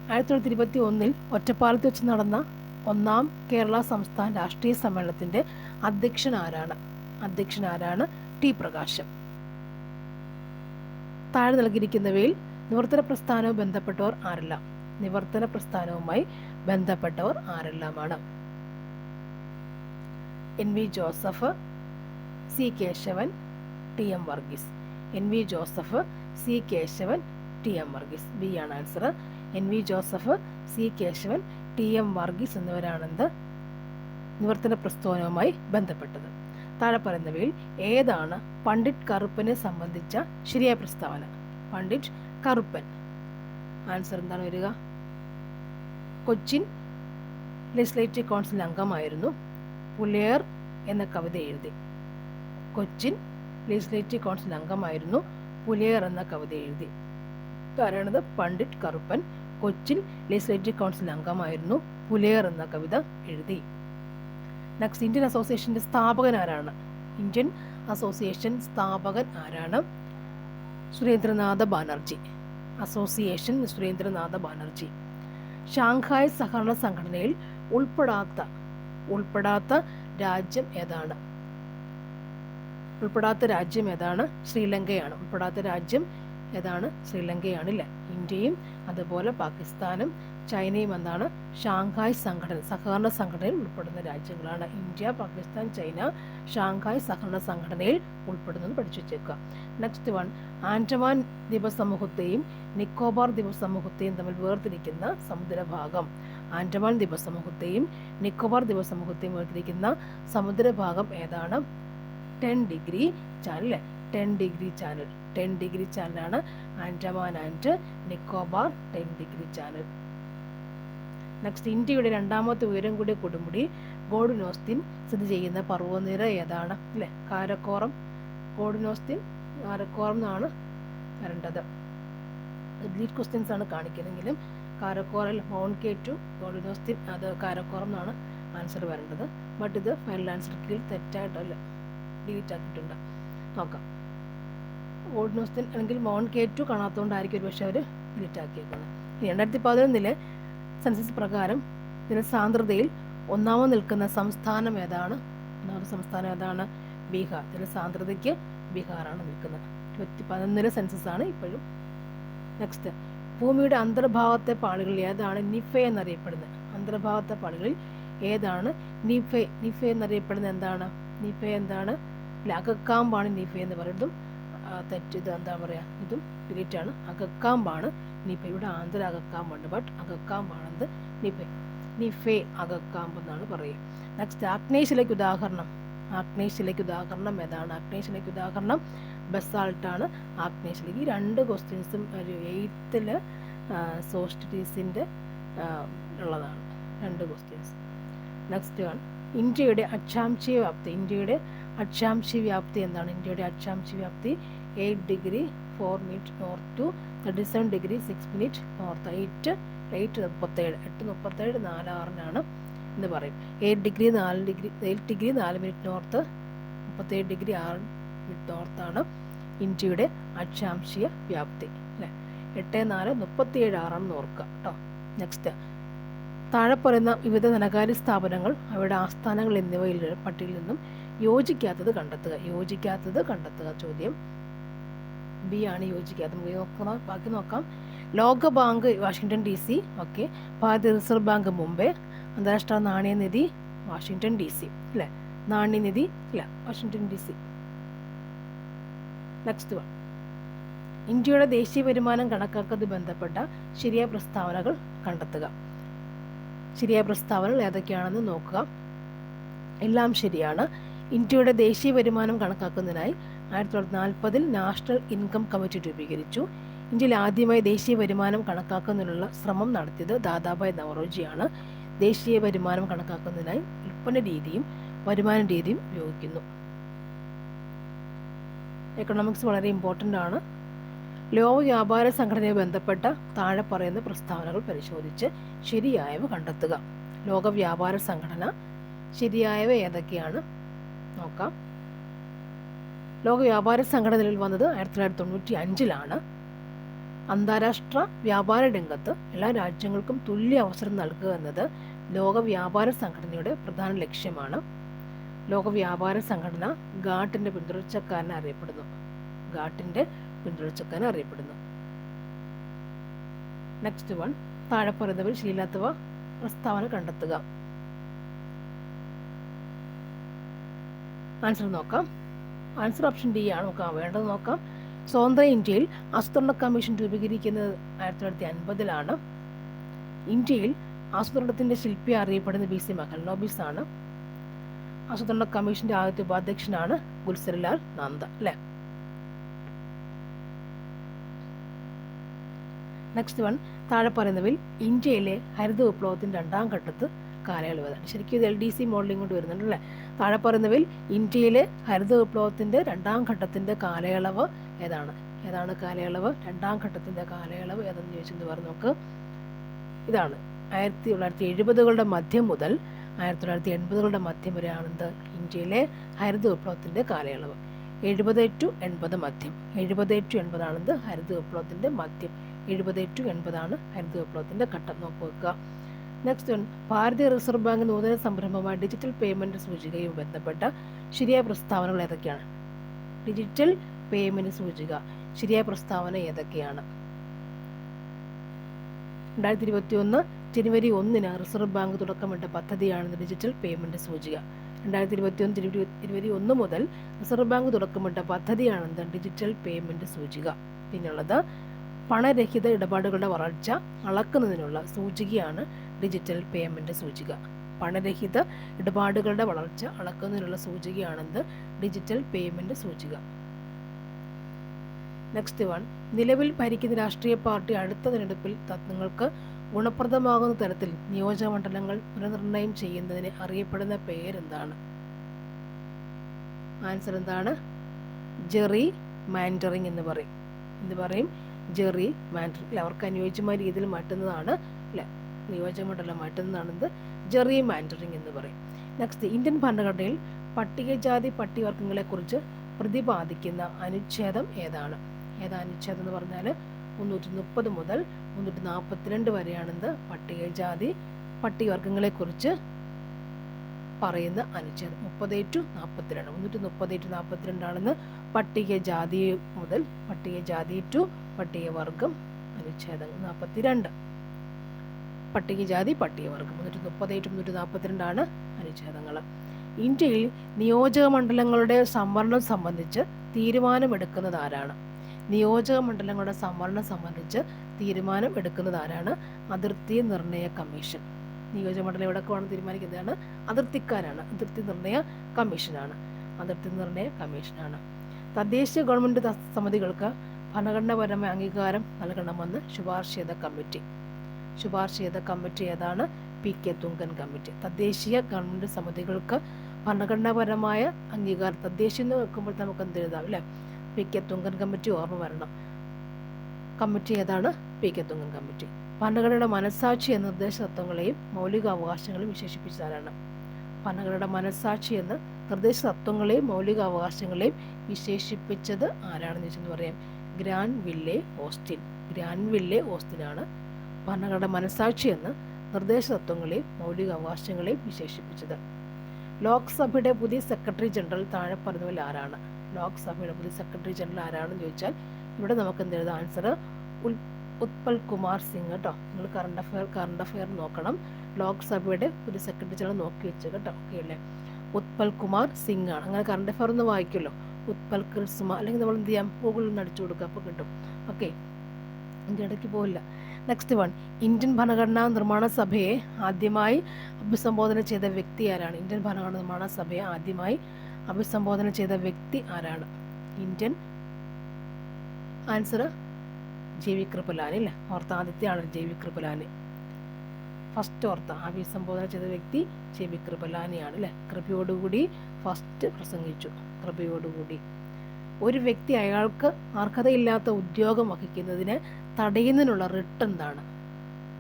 1921 ഒറ്റപ്പാലത്ത് വെച്ച് നടന്ന 1ാം കേരള സംസ്ഥാന രാഷ്ട്രീയ സമ്മേളനത്തിൻ്റെ അധ്യക്ഷനാരാണ്? ടി പ്രകാശം. താഴെ നൽകിയിരിക്കുന്നവയിൽ നിവർത്തന പ്രസ്ഥാനവുമായി ബന്ധപ്പെട്ടവർ ആരെല്ലാം? നിവർത്തന പ്രസ്ഥാനവുമായി ബന്ധപ്പെട്ടവർ ആരെല്ലാമാണ്? NV Joseph, C Keshavan, TM Varghese. NV Joseph, C Keshavan, TM Varghese. B ആണ് answer. NV Joseph, C Keshavan, TM Varghese എന്നിവരാണെന്ത് നിവർത്തന പ്രസ്ഥാനവുമായി ബന്ധപ്പെട്ടത്. താഴെ പറയുന്നവയിൽ ഏതാണ് പണ്ഡിറ്റ് കറുപ്പനെ സംബന്ധിച്ച ശരിയായ പ്രസ്താവന? പണ്ഡിറ്റ് കറുപ്പൻ. ആൻസർ എന്താണ് വരിക? കൊച്ചിൻ ലെജിസ്ലേറ്റീവ് കൗൺസിൽ അംഗമായിരുന്നു. പുലയർ എന്ന കവിത എഴുതി. കൊച്ചിൻ ലെജിസ്ലേറ്റീവ് കൗൺസിൽ അംഗമായിരുന്നു. പുലയർ എന്ന കവിത എഴുതി. ആരാണത്? Pandit Karuppan Cochin legislative council അംഗമായിരുന്നു. പുലയർ എന്ന കവിത എഴുതി. നെക്സ്റ്റ്, ഇന്ത്യൻ അസോസിയേഷൻ്റെ സ്ഥാപകൻ ആരാണ്? ഇന്ത്യൻ അസോസിയേഷൻ സ്ഥാപകൻ ആരാണ്? സുരേന്ദ്രനാഥ ബാനർജി. അസോസിയേഷൻ സുരേന്ദ്രനാഥ ബാനർജി. ഷാങ്ഹായ് സഹകരണ സംഘടനയിൽ ഉൾപ്പെടാത്ത രാജ്യം ഏതാണ്? ശ്രീലങ്കയാണ്. ഉൾപ്പെടാത്ത രാജ്യം ഏതാണ്? ശ്രീലങ്കയാണ് അല്ലേ? ഇന്ത്യയും അതുപോലെ പാകിസ്ഥാനും ചൈനയും എന്താണ്? ഷാങ്ഹായ് സഹകരണ സംഘടനയിൽ ഉൾപ്പെടുന്ന രാജ്യങ്ങളാണ്. ഇന്ത്യ, പാകിസ്ഥാൻ, ചൈന ഷാങ്ഹായ് സഹകരണ സംഘടനയിൽ ഉൾപ്പെടുന്നത് പഠിച്ചു വെച്ചേക്കുക. നെക്സ്റ്റ് വൺ, ആൻഡമാൻ ദ്വീപസമൂഹത്തെയും നിക്കോബാർ ദ്വീപസമൂഹത്തെയും തമ്മിൽ വേർതിരിക്കുന്ന സമുദ്രഭാഗം. ആൻഡമാൻ ദ്വീപസമൂഹത്തെയും നിക്കോബാർ ദ്വീപസമൂഹത്തെയും വേർതിരിക്കുന്ന സമുദ്രഭാഗം ഏതാണ്? 10 degree channel. 10 degree channel. 10 degree ചാനലാണ് Andaman and Nicobar 10 degree channel. Next, ഇന്ത്യയുടെ രണ്ടാമത്തെ ഉയരം കൂടിയ കൊടുമുടി ഗോഡ്നോസ്തിൻ സ്ഥിതി ചെയ്യുന്ന പർവ്വതനിര ഏതാണ്? അല്ലേ? കാരക്കോറം. ഗോഡ്നോസ്തിൻ കാരക്കോറം എന്നാണ് വരേണ്ടത്. ഡിലീറ്റ് ക്വസ്റ്റ്യൻസ് ആണ് കാണിക്കുന്നതെങ്കിലും കാരക്കോറൽ മൗണ്ട് K2 ഗോഡ്നോസ്തിൻ അത് കാരക്കോറം എന്നാണ് ആൻസർ വരേണ്ടത്. ബട്ട് ഇത് ഫൈനൽ ആൻസർ കീഴിൽ തെറ്റായിട്ടല്ല ഡിലീറ്റ് ആക്കിയിട്ടുണ്ട്. നോക്കാം. ഗോഡ്നോസ്തിൻ അല്ലെങ്കിൽ മൗണ്ട് K2 കാണാത്തതുകൊണ്ടായിരിക്കും ഒരു പക്ഷേ അവർ ഡിലീറ്റ് ആക്കിയേക്കുന്നത്. 2011 സെൻസസ് പ്രകാരം ഇതിന് സാന്ദ്രതയിൽ ഒന്നാമത് നിൽക്കുന്ന സംസ്ഥാനം ഏതാണ്? ബീഹാർ. ഇതിന് സാന്ദ്രതയ്ക്ക് ബീഹാറാണ് നിൽക്കുന്നത്. 2011 സെൻസസ് ആണ് ഇപ്പോഴും. നെക്സ്റ്റ്, ഭൂമിയുടെ അന്തർഭാഗത്തെ പാളികളിൽ ഏതാണ് നിഫെ എന്നറിയപ്പെടുന്നത്? അന്തർഭാഗത്തെ പാളികളിൽ ഏതാണ് നിഫെ എന്നറിയപ്പെടുന്നത്? എന്താണ്? അകക്കാമ്പാണ് നിഫെ എന്ന് പറയുന്നതും തെറ്റ്. ഇത് എന്താ പറയുക? ഇതും ഡിലീറ്റ് ആണ്. അകക്കാമ്പാണ് നിഫെ. ഇവിടെ ആന്തര അകക്കാമ്പുണ്ട്, ബട്ട് അകക്കാമ്പാണെന്ത് നിഫെ അകക്കാമ്പ് എന്നാണ് പറയുക. നെക്സ്റ്റ്, ആഗ്നേയശിലയ്ക്ക് ഉദാഹരണം ഏതാണ്? ആഗ്നേയശിലയ്ക്ക് ഉദാഹരണം ബസാൾട്ടാണ്. ആഗ്നേയശിലയ്ക്ക് ഈ 2 ക്വസ്റ്റ്യൻസും ഒരു 8th സോസ്റ്റീസിൻ്റെ ഉള്ളതാണ് 2 ക്വസ്റ്റ്യൻസ്. നെക്സ്റ്റ് വൺ, ഇന്ത്യയുടെ അക്ഷാംശീയ വ്യാപ്തി എന്താണ്? ഇന്ത്യയുടെ അക്ഷാംശീയ വ്യാപ്തി 8 degree 4 minute north to 37 degree 6 minute north. 8:37 4:6 എന്ന് പറയും. 8 degree 4 minute north 37 degree 6 minute നോർത്താണ് ഇന്ത്യയുടെ അക്ഷാംശീയ വ്യാപ്തി അല്ലേ? 8:4 ഓർക്കുക കേട്ടോ. നെക്സ്റ്റ്, താഴെ പറയുന്ന വിവിധ ധനകാര്യ സ്ഥാപനങ്ങൾ അവയുടെ ആസ്ഥാനങ്ങൾ എന്നിവയിൽ പട്ടികയിൽ നിന്നും യോജിക്കാത്തത് കണ്ടെത്തുക. ചോദ്യം ബി ആണ് യോജിക്കാത്തത്. ബാക്കി നോക്കാം. ലോകബാങ്ക് വാഷിംഗ്ടൺ DC. ഓക്കെ. ഭാരതീയ റിസർവ് ബാങ്ക് മുംബൈ. അന്താരാഷ്ട്ര നാണയനിധി വാഷിംഗ്ടൺ DC അല്ലേ? നാണ്യനിധി അല്ല, വാഷിംഗ്ടൺ DC. നെക്സ്റ്റ് വൺ, ഇന്ത്യയുടെ ദേശീയ വരുമാനം കണക്കാക്കുന്നത് ബന്ധപ്പെട്ട ശരിയായ പ്രസ്താവനകൾ കണ്ടെത്തുക. ശരിയായ പ്രസ്താവനകൾ ഏതൊക്കെയാണെന്ന് നോക്കുക. എല്ലാം ശരിയാണ്. ഇന്ത്യയുടെ ദേശീയ വരുമാനം കണക്കാക്കുന്നതിനായി 1940 നാഷണൽ ഇൻകം കമ്മിറ്റി രൂപീകരിച്ചു. ഇന്ത്യയിൽ ആദ്യമായി ദേശീയ വരുമാനം കണക്കാക്കുന്നതിനുള്ള ശ്രമം നടത്തിയത് ദാദാഭായ് നവറോജിയാണ്. ദേശീയ വരുമാനം കണക്കാക്കുന്നതിനായി ഉൽപ്പന്ന രീതിയും വരുമാന രീതിയും ഉപയോഗിക്കുന്നു. എക്കണോമിക്സ് വളരെ ഇമ്പോർട്ടൻ്റ് ആണ്. ലോക വ്യാപാര സംഘടനയുമായി ബന്ധപ്പെട്ട താഴെ പറയുന്ന പ്രസ്താവനകൾ പരിശോധിച്ച് ശരിയായവ കണ്ടെത്തുക. ലോക വ്യാപാര സംഘടന ശരിയായവ ഏതൊക്കെയാണ് നോക്കാം. ലോക വ്യാപാര സംഘടന നിലവിൽ വന്നത് 1995 അന്താരാഷ്ട്ര വ്യാപാര രംഗത്ത് എല്ലാ രാജ്യങ്ങൾക്കും തുല്യ അവസരം നൽകുക എന്നത് ലോക വ്യാപാര സംഘടനയുടെ പ്രധാന ലക്ഷ്യമാണ്. ലോക വ്യാപാര സംഘടന ഗാട്ടിന്റെ പിന്തുടർച്ചക്കാരനെ അറിയപ്പെടുന്നു. നെക്സ്റ്റ് വൺ, താഴെ പറയുന്നവർ ശരിയില്ലാത്തവ പ്രസ്താവന കണ്ടെത്തുക. ആൻസർ നോക്കാം. ആൻസർ ഓപ്ഷൻ ഡി ആണ് നമുക്ക് വേണ്ടത് നോക്കാം. സ്വതന്ത്ര ഇന്ത്യയിൽ ആസൂത്രണ കമ്മീഷൻ രൂപീകരിക്കുന്നത് 1950 ഇന്ത്യയിൽ ആസൂത്രണത്തിന്റെ ശില്പി അറിയപ്പെടുന്ന BC മഹൽനോബിസ് ആണ്. ആസൂത്രണ കമ്മീഷന്റെ ആദ്യത്തെ ഉപാധ്യക്ഷനാണ് ഗുൽസറിലാൽ നന്ദ അല്ലെ. നെക്സ്റ്റ് വൺ, താഴെ പറയുന്നവയിൽ ഇന്ത്യയിലെ ഹരിത വിപ്ലവത്തിന്റെ 2ാം ഘട്ടത്ത് കാലയളവ് ഏതാണ്? ശരിക്കും ഇത് LDC മോഡലിംഗ് കൊണ്ട് വരുന്നുണ്ട് അല്ലേ. താഴെ പറയുന്നവയിൽ ഇന്ത്യയിലെ ഹരിത വിപ്ലവത്തിന്റെ 2ാം ഘട്ടത്തിന്റെ കാലയളവ് ഏതാണ് കാലയളവ്? 2ാം ഘട്ടത്തിന്റെ കാലയളവ് ഏതെന്ന് ചോദിച്ചെന്ന് പറഞ്ഞു നോക്ക്. ഇതാണ് 1970കളുടെ മധ്യം മുതൽ 1980കളുടെ മധ്യം വരെയാണെന്ത് ഇന്ത്യയിലെ ഹരിത വിപ്ലവത്തിന്റെ കാലയളവ്. 70 to 80 മധ്യം. 70 to 80 ആണെന്ത് ഹരിത വിപ്ലവത്തിന്റെ മധ്യം. 70 to 80 ആണ് ഹരിത വിപ്ലവത്തിന്റെ ഘട്ടം. നോക്കുക. നെക്സ്റ്റ് വൺ, ഭാരതീയ റിസർവ് ബാങ്ക് നൂതന സംരംഭമായ ഡിജിറ്റൽ പേയ്മെന്റ് സൂചികയുമായി ബന്ധപ്പെട്ട ശരിയായ പ്രസ്താവനകൾ ഏതൊക്കെയാണ്? ഡിജിറ്റൽ പേയ്മെന്റ് സൂചിക ശരിയായ പ്രസ്താവന ഏതൊക്കെയാണ്? 2021 ജനുവരി 1 റിസർവ് ബാങ്ക് തുടക്കമിട്ട പദ്ധതിയാണ് ഡിജിറ്റൽ പേയ്മെന്റ് സൂചിക. 2021 ജനുവരി 1 മുതൽ റിസർവ് ബാങ്ക് തുടക്കമിട്ട പദ്ധതിയാണ് ഡിജിറ്റൽ പേയ്മെന്റ് സൂചിക. പിന്നുള്ളത് പണരഹിത ഇടപാടുകളുടെ വളർച്ച അളക്കുന്നതിനുള്ള സൂചികയാണ് ഡിജിറ്റൽ പേയ്മെന്റ് സൂചിക. പണരഹിത ഇടപാടുകളുടെ വളർച്ച അളക്കുന്നതിനുള്ള സൂചികയാണെന്ത് ഡിജിറ്റൽ പേയ്മെന്റ് സൂചിക. നെക്സ്റ്റ് വൺ, നിലവിൽ ഭരിക്കുന്ന രാഷ്ട്രീയ പാർട്ടി അടുത്ത തിരഞ്ഞെടുപ്പിൽ തങ്ങൾക്ക് ഗുണപ്രദമാകുന്ന തരത്തിൽ നിയോജകമണ്ഡലങ്ങൾ പുനർനിർണയം ചെയ്യുന്നതിന് അറിയപ്പെടുന്ന പേരെന്താണ്? ആൻസർ എന്താണ്? ജെറി മാൻഡറിംഗ് എന്ന് പറയും. ജെറി മാൻഡറിംഗ് അവർക്ക് അനുയോജ്യമായ രീതിയിൽ മാറ്റുന്നതാണ് അല്ലെ. നിയോജകമണ്ഡലം മാറ്റുന്നതാണെന്ത് ജെറി മാൻഡറിംഗ് എന്ന് പറയും. നെക്സ്റ്റ്, ഇന്ത്യൻ ഭരണഘടനയിൽ പട്ടികജാതി പട്ടികവർഗങ്ങളെ കുറിച്ച് പ്രതിപാദിക്കുന്ന അനുച്ഛേദം ഏതാണ്? അനുച്ഛേദം എന്ന് പറഞ്ഞാൽ 330 മുതൽ 342 വരെയാണെന്ത് പട്ടികജാതി പട്ടികവർഗങ്ങളെ കുറിച്ച് പറയുന്ന അനുച്ഛേദം. 30 to 42 330 to 42 ആണെന്ന് പട്ടികജാതി മുതൽ പട്ടികജാതി ടു പട്ടികവർഗം അനുച്ഛേദങ്ങൾ. 42 പട്ടികജാതി പട്ടികവർഗം. 330 to 342 ആണ് അനുച്ഛേദങ്ങൾ. ഇന്ത്യയിൽ നിയോജക മണ്ഡലങ്ങളുടെ സംവരണം സംബന്ധിച്ച് തീരുമാനമെടുക്കുന്നത് ആരാണ്? നിയോജകമണ്ഡലങ്ങളുടെ സംവരണം സംബന്ധിച്ച് തീരുമാനം എടുക്കുന്നത് ആരാണ്? അതിർത്തി നിർണയ കമ്മീഷൻ. നിയോജകമണ്ഡലം എവിടെയൊക്കെ വേണം തീരുമാനിക്കുന്നതാണ് അതിർത്തിക്കാരാണ്. അതിർത്തി നിർണയ കമ്മീഷനാണ്. തദ്ദേശീയ ഗവൺമെന്റ് സമിതികൾക്ക് ഭരണഘടനാപരമായ അംഗീകാരം നൽകണമെന്ന് ശുപാർശ ചെയ്ത കമ്മിറ്റി ഏതാണ്? PK Thungon committee. തദ്ദേശീയ ഗവൺമെന്റ് സമിതികൾക്ക് ഭരണഘടനാപരമായ അംഗീകാരം, തദ്ദേശീയം എന്ന് വെക്കുമ്പോൾ നമുക്ക് എന്ത് എഴുതാം അല്ലെ? PK തുങ്കൻ കമ്മിറ്റി ഓർമ്മ വരണം. കമ്മിറ്റി ഏതാണ്? PK Thungon committee. ഭരണഘടനയുടെ മനസ്സാക്ഷി എന്ന നിർദ്ദേശ തത്വങ്ങളെയും മൗലിക അവകാശങ്ങളെയും വിശേഷിപ്പിച്ചതാണ്. ഭരണഘടനയുടെ മനസ്സാക്ഷി എന്ന നിർദ്ദേശ തത്വങ്ങളെയും മൗലിക അവകാശങ്ങളെയും വിശേഷിപ്പിച്ചത് ആരാണെന്ന് ചോദിച്ചെന്ന് പറയാം. ഗ്രാൻവില്ലെ ഓസ്റ്റിനാണ് ഭരണഘടന മനസ്സാക്ഷി എന്ന നിർദ്ദേശ തത്വങ്ങളെയും മൗലിക അവകാശങ്ങളെയും വിശേഷിപ്പിച്ചത്. ലോക്സഭയുടെ പുതിയ സെക്രട്ടറി ജനറൽ താഴെ പറഞ്ഞവരിൽ ആരാണ്? ലോക്സഭയുടെ പുതിയ സെക്രട്ടറി ജനറൽ ആരാണെന്ന് ചോദിച്ചാൽ ഇവിടെ നമുക്ക് എന്ത് എഴുതാം? ആൻസർ ഉത്പൽ കുമാർ സിംഗ് കേട്ടോ. നിങ്ങൾ കറണ്ട് അഫെയർ നോക്കണം. ലോക്സഭയുടെ പുതിയ സെക്രട്ടറി ജനറൽ നോക്കി വെച്ച് കേട്ടോ. ഓക്കെ അല്ലേ? ഉത്പൽ കുമാർ സിംഗ് ആണ്. അങ്ങനെ കറണ്ട് അഫെയർ ഒന്ന് വായിക്കുമല്ലോ. ഉത്പൽ കുമാർ, അല്ലെങ്കിൽ നമ്മൾ എന്ത് ചെയ്യാം? ഗൂഗിളിൽ നിന്ന് അടിച്ചു കൊടുക്കുക, അപ്പോൾ കിട്ടും. ഓക്കെ, ഇതിൻ്റെ ഇടയ്ക്ക് പോകില്ല. നെക്സ്റ്റ് വൺ, ഇന്ത്യൻ ഭരണഘടനാ നിർമ്മാണ സഭയെ ആദ്യമായി അഭിസംബോധന ചെയ്ത വ്യക്തി ആരാണ്? ഇന്ത്യൻ ഭരണഘടനാ നിർമ്മാണ സഭയെ ആദ്യമായി അഭിസംബോധന ചെയ്ത വ്യക്തി ആരാണ്? ആൻസർ JV കൃപലാനി അല്ലേ? ആദ്യത്തെയാണ് JV കൃപലാനി. ഫസ്റ്റ് അഭിസംബോധന ചെയ്ത വ്യക്തി JV കൃപലാനിയാണ് അല്ലേ? കൃപയോടുകൂടി ഫസ്റ്റ് പ്രസംഗിച്ചു. ഒരു വ്യക്തി അയാൾക്ക് അർഹതയില്ലാത്ത ഉദ്യോഗം വഹിക്കുന്നതിന് തടയുന്നതിനുള്ള റിട്ട് എന്താണ്?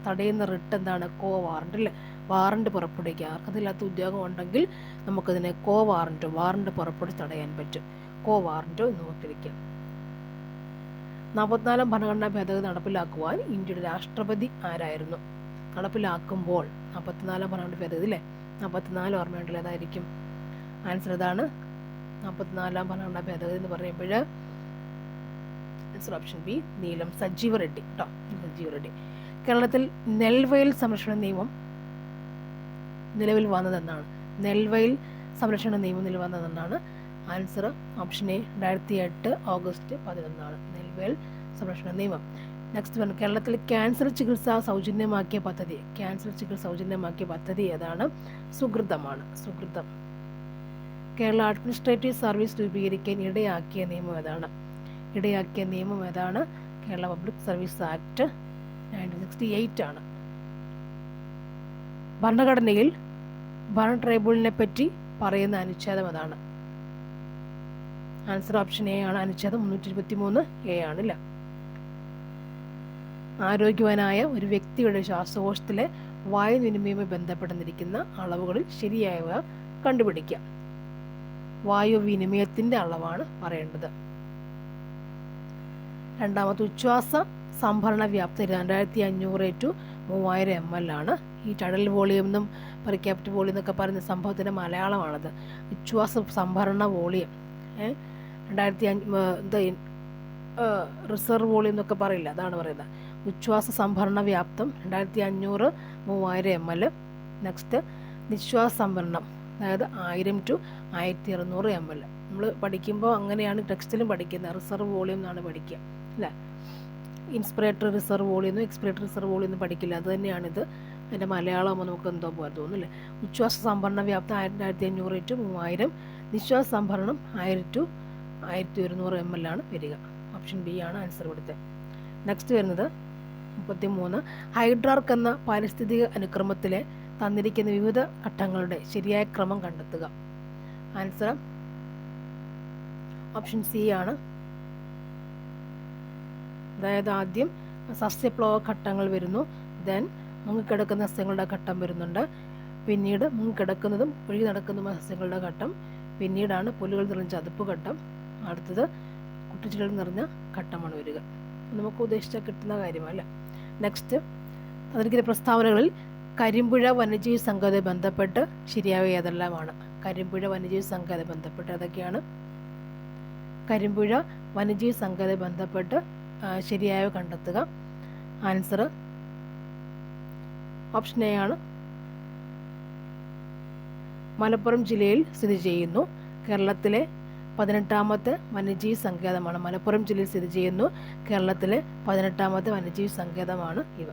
തടയുന്ന റിട്ട് എന്താണ്? കോ വാറണ്ട് അല്ലേ? വാറണ്ട് പുറപ്പെടുവിക്കുക. അർഹതയില്ലാത്ത ഉദ്യോഗം ഉണ്ടെങ്കിൽ നമുക്കതിനെ കോ വാറണ്ട് പുറപ്പെടുവിച്ച് തടയാൻ പറ്റും. കോ വാറന്റോ എന്ന് നോക്കിയിരിക്കാം. 44 ഭരണഘടനാ ഭേദഗതി നടപ്പിലാക്കുവാൻ ഇന്ത്യയുടെ രാഷ്ട്രപതി ആരായിരുന്നു? നടപ്പിലാക്കുമ്പോൾ 44 ഭരണഘടനാ ഭേദഗതി അല്ലേ? 44 ഓർമ്മയുണ്ടല്ലോ, ഏതായിരിക്കും ആൻസർ? ഇതാണ് 44 ഭരണഘടനാ ഭേദഗതി എന്ന് പറയുമ്പോൾ ആൻസർ ഓപ്ഷൻ ബി, നീലം സജീവ റെഡ്ഡി കേട്ടോ. സജീവ റെഡ്ഡി. കേരളത്തിൽ നെൽവയൽ സംരക്ഷണ നിയമം നിലവിൽ വന്നതെന്നാണ്? നെൽവയൽ സംരക്ഷണ നിയമം നിലവിൽ വന്നതെന്നാണ്? ആൻസർ ഓപ്ഷൻ എ, 2008 ഓഗസ്റ്റ് 11 നെൽവയൽ സംരക്ഷണ നിയമം. നെക്സ്റ്റ് വൺ, കേരളത്തിൽ ക്യാൻസർ ചികിത്സ സൗജന്യമാക്കിയ പദ്ധതി ഏതാണ്? സുകൃതമാണ്. സുകൃതം. കേരള അഡ്മിനിസ്ട്രേറ്റീവ് സർവീസ് രൂപീകരിക്കാൻ ഇടയാക്കിയ നിയമം ഏതാണ്? കേരള പബ്ലിക് സർവീസ് ആക്ട് 1968 ആണ്. ഭരണഘടനയിൽ ഭരണ ട്രൈബ്യൂണലിനെ പറ്റി പറയുന്ന അനുച്ഛേദം ഏതാണ്? ആൻസർ ഓപ്ഷൻ എ ആണ്. അനുച്ഛേദം 323A ആണല്ലേ? ആരോഗ്യവാനായ ഒരു വ്യക്തിയുടെ ശ്വാസകോശത്തിലെ വായുവിനിമയവുമായി ബന്ധപ്പെട്ടിരിക്കുന്ന അളവുകളിൽ ശരിയായവ കണ്ടുപിടിക്കാം. വായുവിനിമയത്തിന്റെ അളവാണ് പറയേണ്ടത്. രണ്ടാമത്തെ, ഉച്ഛ്വാസ സംഭരണ വ്യാപ്തി 2500 to 3000 ml ആണ്. ഈ ടൈഡൽ വോളിയം എന്നും പെർ ക്യാപിറ്റ വോളിയം എന്നൊക്കെ പറയുന്ന സംഭവത്തിൻ്റെ മലയാളമാണത്. ഉച്ഛ്വാസ സംഭരണ വോളിയം 2500 റിസർവ് വോളിയം എന്നൊക്കെ പറയില്ല, അതാണ് പറയുന്നത്. ഉച്ഛ്വാസ സംഭരണ വ്യാപ്തം 2500 3000 ml. നെക്സ്റ്റ്, നിശ്വാസ സംഭരണം, അതായത് 1000 to 1200 ml. നമ്മൾ പഠിക്കുമ്പോൾ അങ്ങനെയാണ് ടെക്സ്റ്റിലും പഠിക്കുന്നത്. റിസർവ് വോളിയം എന്നാണ് പഠിക്കുക അല്ലേ? ഇൻസ്പിറേറ്ററി റിസർവ് വോളിയം എന്നും എക്സ്പിറേറ്ററി റിസർവ് വോളിയം ഒന്നും പഠിക്കില്ല. അത് തന്നെയാണിത്. അതിൻ്റെ മലയാളമാകുമ്പോൾ നമുക്ക് എന്തോ പോലെ തോന്നുന്നില്ലേ? ഉച്ഛ്വാസ സംഭരണ വ്യാപ്തം 2500 to 3000. നിശ്വാസ സംഭരണം 1000 to 1200 ml ആണ് വരിക. ഓപ്ഷൻ ബി ആണ് ആൻസർ ഇവിടുത്തെ. നെക്സ്റ്റ് വരുന്നത് 33, ഹൈഡ്രാർക്ക് എന്ന പാരിസ്ഥിതിക അനുക്രമത്തിലെ തന്നിരിക്കുന്ന വിവിധ ഘട്ടങ്ങളുടെ ശരിയായ ക്രമം കണ്ടെത്തുക. ആൻസർ ഓപ്ഷൻ സി ആണ്. അതായത് ആദ്യം സസ്യപ്ലവ ഘട്ടങ്ങൾ വരുന്നു, ദെൻ മുങ്ങിക്കിടക്കുന്ന സസ്യങ്ങളുടെ ഘട്ടം വരുന്നുണ്ട്, പിന്നീട് മുങ്ങിക്കിടക്കുന്നതും ഒഴുകി നടക്കുന്നതുമായ സസ്യങ്ങളുടെ ഘട്ടം, പിന്നീടാണ് പുല്ലുകൾ നിറഞ്ഞ ചതുപ്പ് ഘട്ടം, അടുത്തത് കുട്ടിച്ചെടികൾ നിറഞ്ഞ ഘട്ടമാണ് വരിക. നമുക്ക് ഉദ്ദേശിച്ചാൽ കിട്ടുന്ന കാര്യമല്ല. നെക്സ്റ്റ്, അതിരിക്കുന്ന പ്രസ്താവനകളിൽ കരിമ്പുഴ വന്യജീവി സങ്കേതവുമായി ബന്ധപ്പെട്ട് ശരിയായ ഏതെല്ലാമാണ്? കരിമ്പുഴ വന്യജീവി സങ്കേതവുമായി ബന്ധപ്പെട്ട് ഏതൊക്കെയാണ്? കരിമ്പുഴ വന്യജീവി സങ്കേതവുമായി ബന്ധപ്പെട്ട് ശരിയായ കണ്ടെത്തുക. ആൻസർ ഓപ്ഷൻ എ ആണ്. മലപ്പുറം ജില്ലയിൽ സ്ഥിതി ചെയ്യുന്നു. കേരളത്തിലെ 18ാമത്തെ വന്യജീവി സങ്കേതമാണ്. മലപ്പുറം ജില്ലയിൽ സ്ഥിതി ചെയ്യുന്നു. കേരളത്തിലെ 18ാമത്തെ വന്യജീവി സങ്കേതമാണ് ഇവ.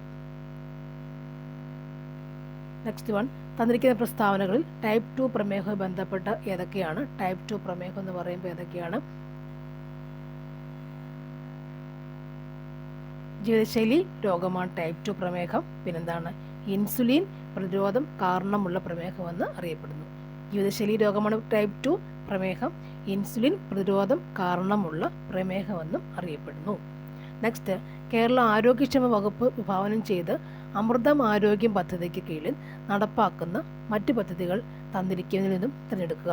നെക്സ്റ്റ് വൺ, തന്നിരിക്കുന്ന പ്രസ്താവനകളിൽ ടൈപ്പ് 2 പ്രമേഹവുമായി ബന്ധപ്പെട്ട് ഏതൊക്കെയാണ്? ടൈപ്പ് 2 പ്രമേഹം എന്ന് പറയുമ്പോൾ ഏതൊക്കെയാണ്? ജീവിതശൈലി രോഗമാണ് ടൈപ്പ് 2 പ്രമേഹം. പിന്നെന്താണ്? ഇൻസുലിൻ പ്രതിരോധം കാരണമുള്ള പ്രമേഹമെന്ന് അറിയപ്പെടുന്നു. ജീവിതശൈലി രോഗമാണ് ടൈപ്പ് 2 പ്രമേഹം. ഇൻസുലിൻ പ്രതിരോധം കാരണമുള്ള പ്രമേഹമെന്നും അറിയപ്പെടുന്നു. നെക്സ്റ്റ്, കേരള ആരോഗ്യക്ഷേമ വകുപ്പ് വിഭാവനം ചെയ്ത് അമൃതം ആരോഗ്യം പദ്ധതിക്ക് കീഴിൽ നടപ്പാക്കുന്ന മറ്റ് പദ്ധതികൾ തന്നിരിക്കുന്നതിൽ നിന്നും തിരഞ്ഞെടുക്കുക.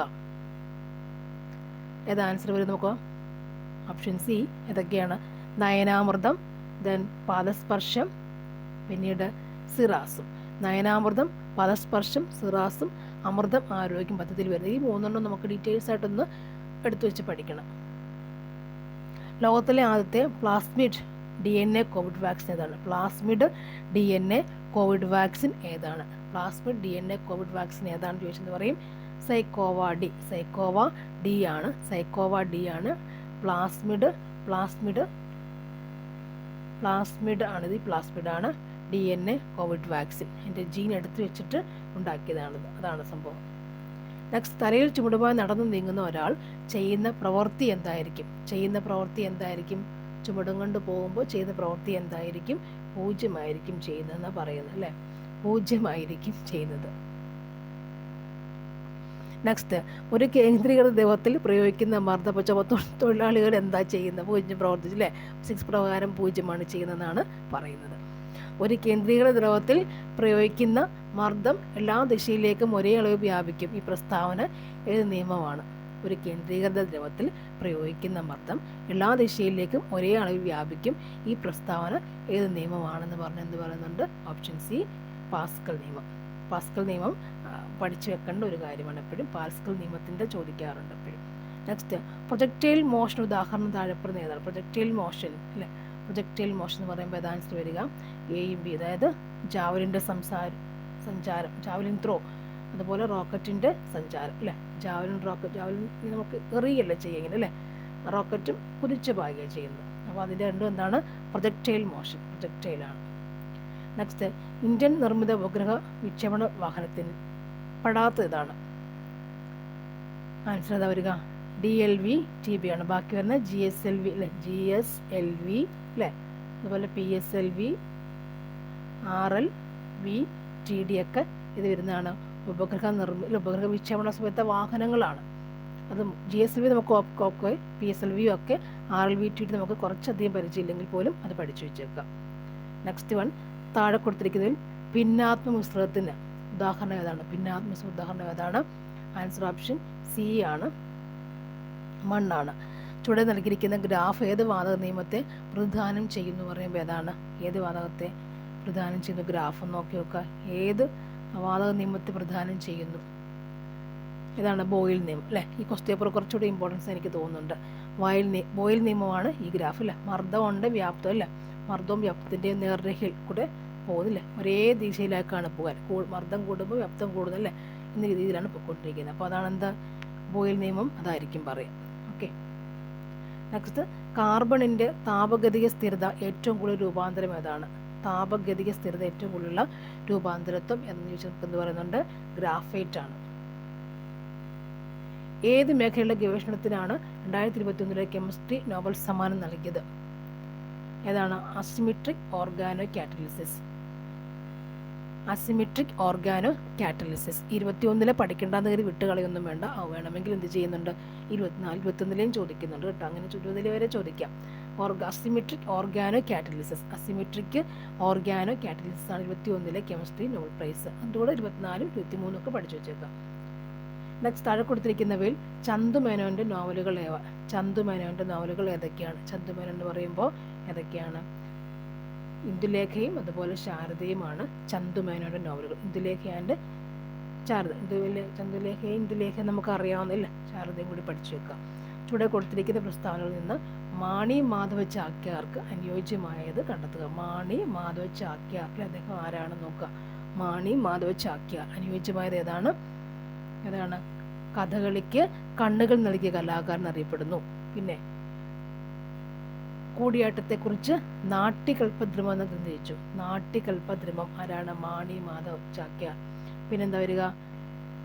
ഏത് ആൻസർ വരും നോക്കുക? Option C. ഏതൊക്കെയാണ്? നയനാമൃതം, ദെൻ പാദസ്പർശം, പിന്നീട് സിറാസും. നയനാമൃതം, പാദസ്പർശം, സിറാസും അമൃതം ആരോഗ്യം പദ്ധതിയിൽ വരുന്നത്. ഈ മൂന്നെണ്ണം നമുക്ക് ഡീറ്റെയിൽസ് ആയിട്ടൊന്ന് എടുത്തു വെച്ച് പഠിക്കണം. ലോകത്തിലെ ആദ്യത്തെ പ്ലാസ്മിഡ് DNA കോവിഡ് വാക്സിൻ ഏതാണ്? പ്ലാസ്മിഡ് DNA കോവിഡ് വാക്സിൻ ഏതാണ്? പ്ലാസ്മിഡ് DNA കോവിഡ് വാക്സിൻ ഏതാണെന്ന് ചോദിച്ചെന്ന് പറയും സൈക്കോവ ഡി ആണ്. സൈക്കോവ ഡി ആണ് പ്ലാസ്മിഡ് ആണിത്. പ്ലാസ്മിഡ് ആണ് DNA കോവിഡ് വാക്സിൻ. എൻ്റെ ജീൻ എടുത്തു വെച്ചിട്ട് ഉണ്ടാക്കിയതാണിത്. അതാണ് സംഭവം. നെക്സ്റ്റ്, തലയിൽ ചുമടുമായി നടന്നു നീങ്ങുന്ന ഒരാൾ ചെയ്യുന്ന പ്രവൃത്തി എന്തായിരിക്കും? ചുമടും കൊണ്ട് പോകുമ്പോൾ ചെയ്യുന്ന പ്രവൃത്തി എന്തായിരിക്കും? 0 ചെയ്യുന്നതെന്നാണ് പറയുന്നത് അല്ലേ? 0 ചെയ്യുന്നത്. നെക്സ്റ്റ്, ഒരു കേന്ദ്രീകൃത ദ്രവത്തിൽ പ്രയോഗിക്കുന്ന മർദ്ദം തൊഴിലാളികൾ എന്താ ചെയ്യുന്നത്? 0 പ്രവർത്തിച്ചു അല്ലേ? 6 പ്രകാരം 0 ചെയ്യുന്നതെന്നാണ് പറയുന്നത്. ഒരു കേന്ദ്രീകൃത ദ്രവത്തിൽ പ്രയോഗിക്കുന്ന മർദ്ദം എല്ലാ ദിശയിലേക്കും ഒരേ അളവ് വ്യാപിക്കും. ഈ പ്രസ്താവന ഏത് നിയമമാണ്? ഒരു കേന്ദ്രീകൃത ദ്രവത്തിൽ പ്രയോഗിക്കുന്ന മർദ്ദം എല്ലാ ദിശയിലേക്കും ഒരേ അളവിൽ വ്യാപിക്കും. ഈ പ്രസ്താവന ഏത് നിയമമാണെന്ന് പറഞ്ഞ് എന്ത് പറയുന്നുണ്ട്? ഓപ്ഷൻ സി, പാസ്കൽ നിയമം. പാസ്കൽ നിയമം പഠിച്ചു വെക്കേണ്ട ഒരു കാര്യമാണ്. എപ്പോഴും പാസ്കൽ നിയമത്തിൻ്റെ ചോദിക്കാറുണ്ട് എപ്പോഴും. നെക്സ്റ്റ്, പ്രൊജക്റ്റൈൽ മോഷൻ ഉദാഹരണം താഴെപ്പറയുന്ന ഏതാണ്? പ്രൊജക്റ്റൈൽ മോഷൻ അല്ലേ? പ്രൊജക്റ്റൈൽ മോഷൻ എന്ന് പറയുമ്പോൾ ഏത് ആൻസർ വരിക? എയും ബി. അതായത് ജാവലിൻ്റെ സഞ്ചാരം, ജാവലിൻ ത്രോ, അതുപോലെ റോക്കറ്റിൻ്റെ സഞ്ചാരം അല്ലേ? ജാവലിൻ നമുക്ക് എറിയല്ല ചെയ്യുന്നത് അല്ലേ? റോക്കറ്റും കുതിച്ചു പായുകയാണ് ചെയ്യുന്നത്. അപ്പോൾ അതിൻ്റെ രണ്ടും എന്താണ്? പ്രൊജക്റ്റൈൽ മോഷൻ, പ്രൊജക്റ്റൈലാണ്. നെക്സ്റ്റ്, ഇന്ത്യൻ നിർമ്മിത ഉപഗ്രഹ വിക്ഷേപണ വാഹനത്തിന് പെടാത്ത ഇതാണ്. ആൻസർ ഏതാ വരിക? DLV-TB ആണ്. ബാക്കി വരുന്ന GSLV അല്ലേ? GSLV അല്ലേ? അതുപോലെ PSLV, RLV, TD ഒക്കെ ഇത് വരുന്നതാണ് ഉപഗ്രഹ വിക്ഷേപണ സമയത്തെ വാഹനങ്ങളാണ്. അത് GSLV നമുക്ക് ഓക്കെ, PSLV ഒക്കെ, RLV, TD നമുക്ക് കുറച്ചധികം പരിചയമില്ലെങ്കിൽ പോലും അത് പഠിച്ചു വെച്ചേക്കാം. നെക്സ്റ്റ് വൺ, താഴെ കൊടുത്തിരിക്കുന്നതിൽ ഭിന്നാത്മ മിശ്രിതത്തിന് ഉദാഹരണം ഏതാണ്? ഭിന്നാത്മ ഉദാഹരണം ഏതാണ്? ആൻസർ ഓപ്ഷൻ സി ആണ്, മണ്ണാണ്. ചുവടെ നൽകിയിരിക്കുന്ന ഗ്രാഫ് ഏത് വാതക നിയമത്തെ പ്രതിദാനം ചെയ്യുന്നു പറയുമ്പോൾ ഏതാണ്? ഏത് വാതകത്തെ പ്രതിദാനം ചെയ്യുന്നു? ഗ്രാഫ് നോക്കി നോക്കുക. ഏത് വാതക നിയമത്തെ പ്രതിദാനം ചെയ്യുന്നു? ഇതാണ് ബോയിൽ നിയമം അല്ലേ? ഈ ക്വസ്റ്റ്യൻ പേപ്പർ കുറച്ചുകൂടി ഇമ്പോർട്ടൻസ് എനിക്ക് തോന്നുന്നുണ്ട്. ബോയിൽ നിയമമാണ് ഈ ഗ്രാഫ് അല്ലേ? മർദ്ദമുണ്ട്, വ്യാപ്തം അല്ലേ? മർദ്ദവും വ്യാപ്തത്തിൻ്റെ നേർരേഖയിൽ കൂടെ പോകുന്നില്ലേ? ഒരേ ദിശയിലേക്കാണ് പോകാൻ. മർദ്ദം കൂടുമ്പോൾ വ്യാപ്തം കൂടുന്നല്ലേ എന്ന രീതിയിലാണ് പോയിക്കൊണ്ടിരിക്കുന്നത്. അപ്പോൾ അതാണ് എന്താ? ബോയിൽ നിയമം അതായിരിക്കും പറയാം. ഓക്കെ. നെക്സ്റ്റ്, കാർബണിൻ്റെ താപഗതിക സ്ഥിരത ഏറ്റവും കൂടുതൽ രൂപാന്തരം ഏതാണ്? താപഗതിക സ്ഥിരത ഏറ്റവും കൂടുതലുള്ള രൂപാന്തരത്വം എന്ന് ചോദിച്ചാൽ നമുക്ക് എന്ത് പറയുന്നുണ്ട്? ഗ്രാഫൈറ്റ് ആണ്. ഏത് മേഖലയുടെ ഗവേഷണത്തിനാണ് 2021 കെമിസ്ട്രി നോബൽ സമ്മാനം നൽകിയത്? ഏതാണ്? Asymmetric organo catalysis. Asymmetric organo catalysis 21 പഠിക്കേണ്ടെന്ന് കരുതി വിട്ടുകളയൊന്നും വേണ്ട. വേണമെങ്കിൽ എന്ത് ചെയ്യുന്നുണ്ട്? 24, 21 ചോദിക്കുന്നുണ്ട് കേട്ടോ. അങ്ങനെ 20 വരെ ചോദിക്കാം. Asymmetric organo catalysis, asymmetric organo catalysis ആണ് 21 കെമിസ്ട്രി നോബൽ പ്രൈസ്. അതുകൂടെ 24, 23 ഒക്കെ പഠിച്ചു വെച്ചേക്കാം. നെക്സ്റ്റ്, താഴെ കൊടുത്തിരിക്കുന്നവയിൽ ചന്തുമേനോൻ്റെ നോവലുകൾ ചന്തുമേനോൻ്റെ നോവലുകൾ ഏതൊക്കെയാണ്? ചന്തുമേനോൻ എന്ന് പറയുമ്പോൾ ഏതൊക്കെയാണ്? ഇന്ദുലേഖയും അതുപോലെ ശാരദയുമാണ് ചന്തുമേനോൻ്റെ നോവലുകൾ. ഇന്ദുലേഖ ആൻഡ് ശാരദ. ചന്തുലേഖയും ഇന്ദുലേഖയും നമുക്ക് അറിയാവുന്നില്ല, ശാരദയും കൂടി പഠിച്ചു വെക്കാം. ചുവടെ കൊടുത്തിരിക്കുന്ന പ്രസ്താവനകളിൽ നിന്ന് മാണി മാധവ ചാക്യാർക്ക് അനുയോജ്യമായത് കണ്ടെത്തുക. മാണി മാധവ ചാക്യാർ അദ്ദേഹം ആരാണെന്ന് നോക്കുക. മാണി മാധവ ചാക്യാർ അനുയോജ്യമായത് ഏതാണ്? കഥകളിക്ക് കണ്ണുകൾ നൽകിയ കലാകാരൻ അറിയപ്പെടുന്നു. പിന്നെ കൂടിയാട്ടത്തെക്കുറിച്ച് നാട്യകൽപ്പദ്രുമം എന്ന് ഗ്രന്ഥിച്ചു. നാട്യകൽപ്പദ്രുമം ആരാണ്? മാണി മാധവ് ചാക്യാർ. പിന്നെന്താ വരിക?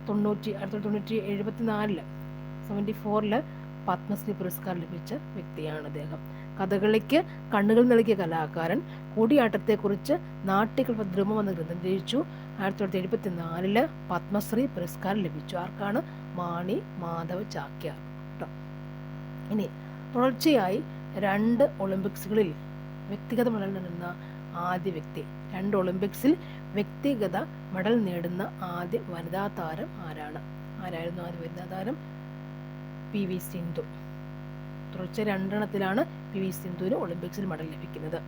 1974 പത്മശ്രീ പുരസ്കാരം ലഭിച്ച വ്യക്തിയാണ് അദ്ദേഹം. കഥകളിക്ക് കണ്ണുകൾ നൽകിയ കലാകാരൻ. കൂടിയാട്ടത്തെക്കുറിച്ച് നാട്യകൽപ്പദ്രുമം എന്ന് ഗ്രന്ഥം രചിച്ചു. 1974 പത്മശ്രീ പുരസ്കാരം ലഭിച്ചു. ആർക്കാണ്? മാണി മാധവ് ചാക്യാർ കേട്ടോ. ഇനി തുടർച്ചയായി 2 ഒളിമ്പിക്സുകളിൽ വ്യക്തിഗത മെഡൽ നേടുന്ന ആദ്യ വ്യക്തി. 2 ഒളിമ്പിക്സിൽ വ്യക്തിഗത മെഡൽ നേടുന്ന ആദ്യ വനിതാ താരം ആരാണ്? ആരായിരുന്നു ആദ്യ വനിതാ താരം? PV സിന്ധു. തുടർച്ച 2 PV സിന്ധുവിന് ഒളിമ്പിക്സിൽ മെഡൽ ലഭിക്കുന്നത്.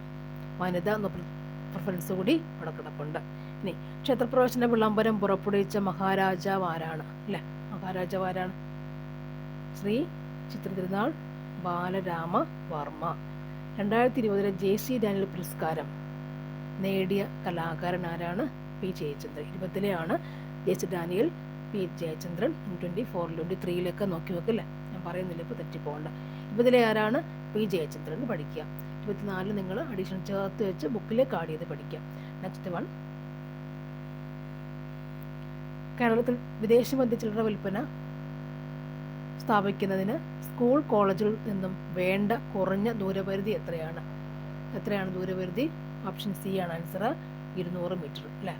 വനിത എന്ന പ്രിഫറൻസ് കൂടി അവിടെ കിടപ്പുണ്ട്. ഇനി ക്ഷേത്രപ്രവേശന വിളംബരം പുറപ്പെടുവിച്ച മഹാരാജാവ് ആരാണ്? അല്ലേ? മഹാരാജാവ് ആരാണ്? ശ്രീ ചിത്രതിരുനാൾ ബാലരാമ വർമ്മ. 2020 JC ഡാനിയൽ പുരസ്കാരം നേടിയ കലാകാരൻ ആരാണ്? P Jayachandran. 20 JC Daniel P Jayachandran. 24, 23 നോക്കി വെക്കില്ലേ, ഞാൻ പറയുന്നില്ല, ഇപ്പോൾ തെറ്റിപ്പോകണ്ട. 20 ആരാണ്? P ജയചന്ദ്രൻ പഠിക്കുക. 24 നിങ്ങൾ അഡീഷണൽ ചേർത്ത് വെച്ച് ബുക്കിലേക്ക് ആഡ് ചെയ്ത് പഠിക്കാം. നെക്സ്റ്റ് വൺ, കേരളത്തിൽ വിദേശ മദ്യ ചില്ലറ വിൽപ്പന സ്ഥാപിക്കുന്നതിന് സ്കൂൾ കോളേജുകളിൽ നിന്നും വേണ്ട കുറഞ്ഞ ദൂരപരിധി എത്രയാണ്? ദൂരപരിധി? ഓപ്ഷൻ സി ആണ് ആൻസർ, 200 മീറ്റർ അല്ലേ?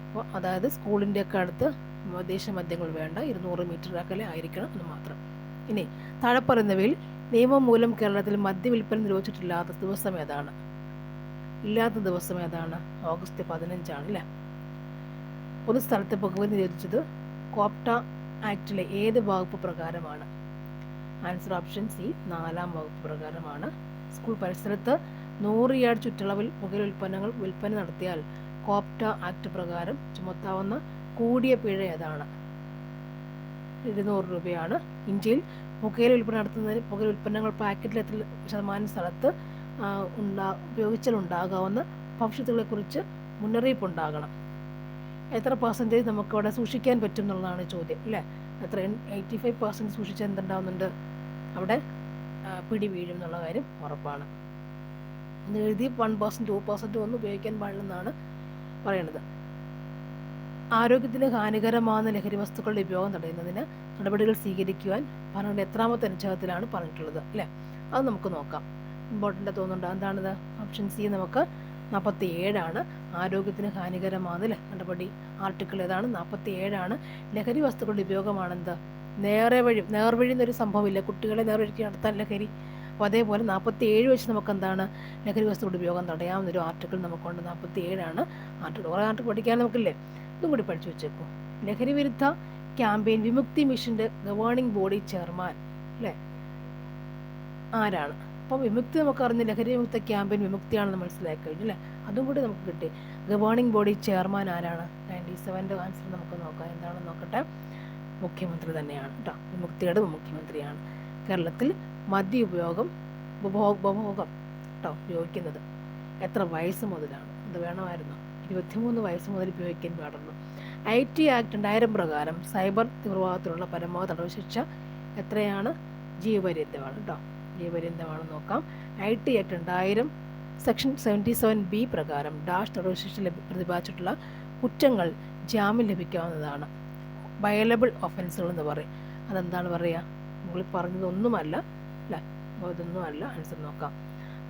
അപ്പോൾ അതായത് സ്കൂളിൻ്റെ ഒക്കെ അടുത്ത് ദേശീയ മദ്യങ്ങൾ വേണ്ട, 200 മീറ്റർ അകലെ ആയിരിക്കണം എന്ന് മാത്രം. ഇനി താഴെ പറയുന്നവയിൽ നിയമം മൂലം കേരളത്തിൽ മദ്യവിൽപ്പന നിരോധിച്ചിട്ടില്ലാത്ത ദിവസം ഏതാണ്? ഇല്ലാത്ത ദിവസം ഏതാണ്? ഓഗസ്റ്റ് 15 അല്ലേ? ഒരു സ്ഥലത്ത് പുകവലി നിരോധിച്ചത് കോപ്റ്റ ആക്ടിലെ ഏത് വകുപ്പ് പ്രകാരമാണ്? ആൻസർ ഓപ്ഷൻ സി, 4-ാം വകുപ്പ് പ്രകാരമാണ്. സ്കൂൾ പരിസരത്ത് 100 യാർഡ് ചുറ്റളവിൽ പുകയില ഉൽപ്പന്നങ്ങൾ വിൽപ്പന നടത്തിയാൽ കോപ്റ്റ ആക്ട് പ്രകാരം ചുമത്താവുന്ന കൂടിയ പിഴ ഏതാണ്? 200 രൂപയാണ്. ഇന്ത്യയിൽ പുകയില വിൽപ്പന നടത്തുന്നതിന് പുകയില ഉൽപ്പന്നങ്ങൾ പാക്കറ്റിൽ എത്ര ശതമാനം സ്ഥലത്ത് ഉപയോഗിച്ചാൽ ഉണ്ടാകാവുന്ന ഭവിഷ്യത്തുകളെക്കുറിച്ച് മുന്നറിയിപ്പുണ്ടാകണം. എത്ര പെർസെൻറ്റേജ് നമുക്കവിടെ സൂക്ഷിക്കാൻ പറ്റും എന്നുള്ളതാണ് ചോദ്യം അല്ലേ? എത്ര 85% സൂക്ഷിച്ചാൽ എന്തുണ്ടാവുന്നുണ്ട്? അവിടെ പിടി വീഴും എന്നുള്ള കാര്യം ഉറപ്പാണ്. എന്ന് എഴുതി 1%, 2% ഒന്നും ഉപയോഗിക്കാൻ പാടില്ലെന്നാണ് പറയുന്നത്. ആരോഗ്യത്തിന് ഹാനികരമാകുന്ന ലഹരി വസ്തുക്കളുടെ ഉപയോഗം തടയുന്നതിന് നടപടികൾ സ്വീകരിക്കുവാൻ പറഞ്ഞ എത്രാമത്തെ അനുച്ഛേദത്തിലാണ് പറഞ്ഞിട്ടുള്ളത് അല്ലേ? അത് നമുക്ക് നോക്കാം. ഇമ്പോർട്ടൻ്റ് തോന്നുന്നുണ്ട്. എന്താണിത്? ഓപ്ഷൻ സി നമുക്ക് 47 ആരോഗ്യത്തിന് ഹാനികരമാകുന്ന നടപടി. ആർട്ടിക്കിൾ ഏതാണ്? 47. ലഹരി വസ്തുക്കളുടെ ഉപയോഗമാണെന്ത്? നേർവഴി എന്നൊരു സംഭവമില്ല, കുട്ടികളെ നേർവഴിക്ക് നടത്താൻ ലഹരി. അപ്പോൾ അതേപോലെ 47 വെച്ച് നമുക്ക് എന്താണ് ലഹരി വസ്തുക്കളുടെ ഉപയോഗം തടയാവുന്നൊരു ആർട്ടിക്കിൾ നമുക്കുണ്ട്. 47 ആർട്ടിക്കിൾ. കുറേ ആർട്ടിക്കിൾ പഠിക്കാൻ നമുക്കില്ലേ? ഇതും കൂടി പഠിച്ചു വെച്ചേക്കും. ലഹരി വിരുദ്ധ ക്യാമ്പയിൻ വിമുക്തി മിഷൻ്റെ ഗവേണിംഗ് ബോഡി ചെയർമാൻ അല്ലേ ആരാണ്? അപ്പോൾ വിമുക്തി നമുക്കറിഞ്ഞ് ലഹരി വിമുക്ത ക്യാമ്പയിൻ വിമുക്തിയാണെന്ന് മനസ്സിലാക്കി കഴിഞ്ഞു അല്ലേ? അതും കൂടി നമുക്ക് കിട്ടി. ഗവേണിംഗ് ബോഡി ചെയർമാൻ ആരാണ്? 97ൻ്റെ ആൻസർ നമുക്ക് നോക്കാം. എന്താണെന്ന് നോക്കട്ടെ. മുഖ്യമന്ത്രി തന്നെയാണ് കേട്ടോ. വിമുക്തിയുടെ മുഖ്യമന്ത്രിയാണ്. കേരളത്തിൽ മദ്യ ഉപഭോഗം കേട്ടോ ഉപയോഗിക്കുന്നത് എത്ര വയസ്സ് മുതലാണ്? അത് വേണമായിരുന്നു. 23 വയസ്സ് മുതൽ ഉപയോഗിക്കാൻ പാടുള്ളൂ. IT ആക്ട് 2000 പ്രകാരം സൈബർ തീവ്രവാദത്തിലുള്ള പരമാവധി തടവ് ശിക്ഷ എത്രയാണ്? ജീവപര്യന്തമാണ് കേട്ടോ. ജീവപര്യന്തമാണെന്ന് നോക്കാം. IT ആക്ട് 2000 സെക്ഷൻ 77B പ്രകാരം തടവ് ശിക്ഷ പ്രതിപാദിച്ചിട്ടുള്ള കുറ്റങ്ങൾ ജാമ്യം ലഭിക്കാവുന്നതാണ്. വയലബിൾ ഒഫൻസുകൾ എന്ന് പറയും. അതെന്താണ് പറയുക? മുകളിൽ പറഞ്ഞതൊന്നുമല്ല അല്ലേ? ഇതൊന്നുമല്ല. ആൻസർ നോക്കാം.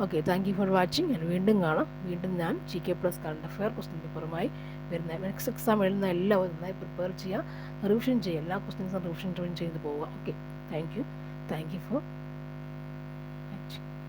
Okay, thank you for watching. ഞാൻ വീണ്ടും കാണാം. വീണ്ടും ഞാൻ GK+ കറണ്ട് അഫെയർ ക്വസ്റ്റ്യൻ പേപ്പറുമായി വരുന്ന നെക്സ്റ്റ് എക്സാം എഴുതുന്ന എല്ലാം നന്നായി പ്രിപ്പയർ ചെയ്യുക, റിവിഷൻ ചെയ്യുക. എല്ലാ ക്വസ്റ്റ്യൻസും റിവിഷൻ ചെയ്ത് പോവുക. Okay, thank you for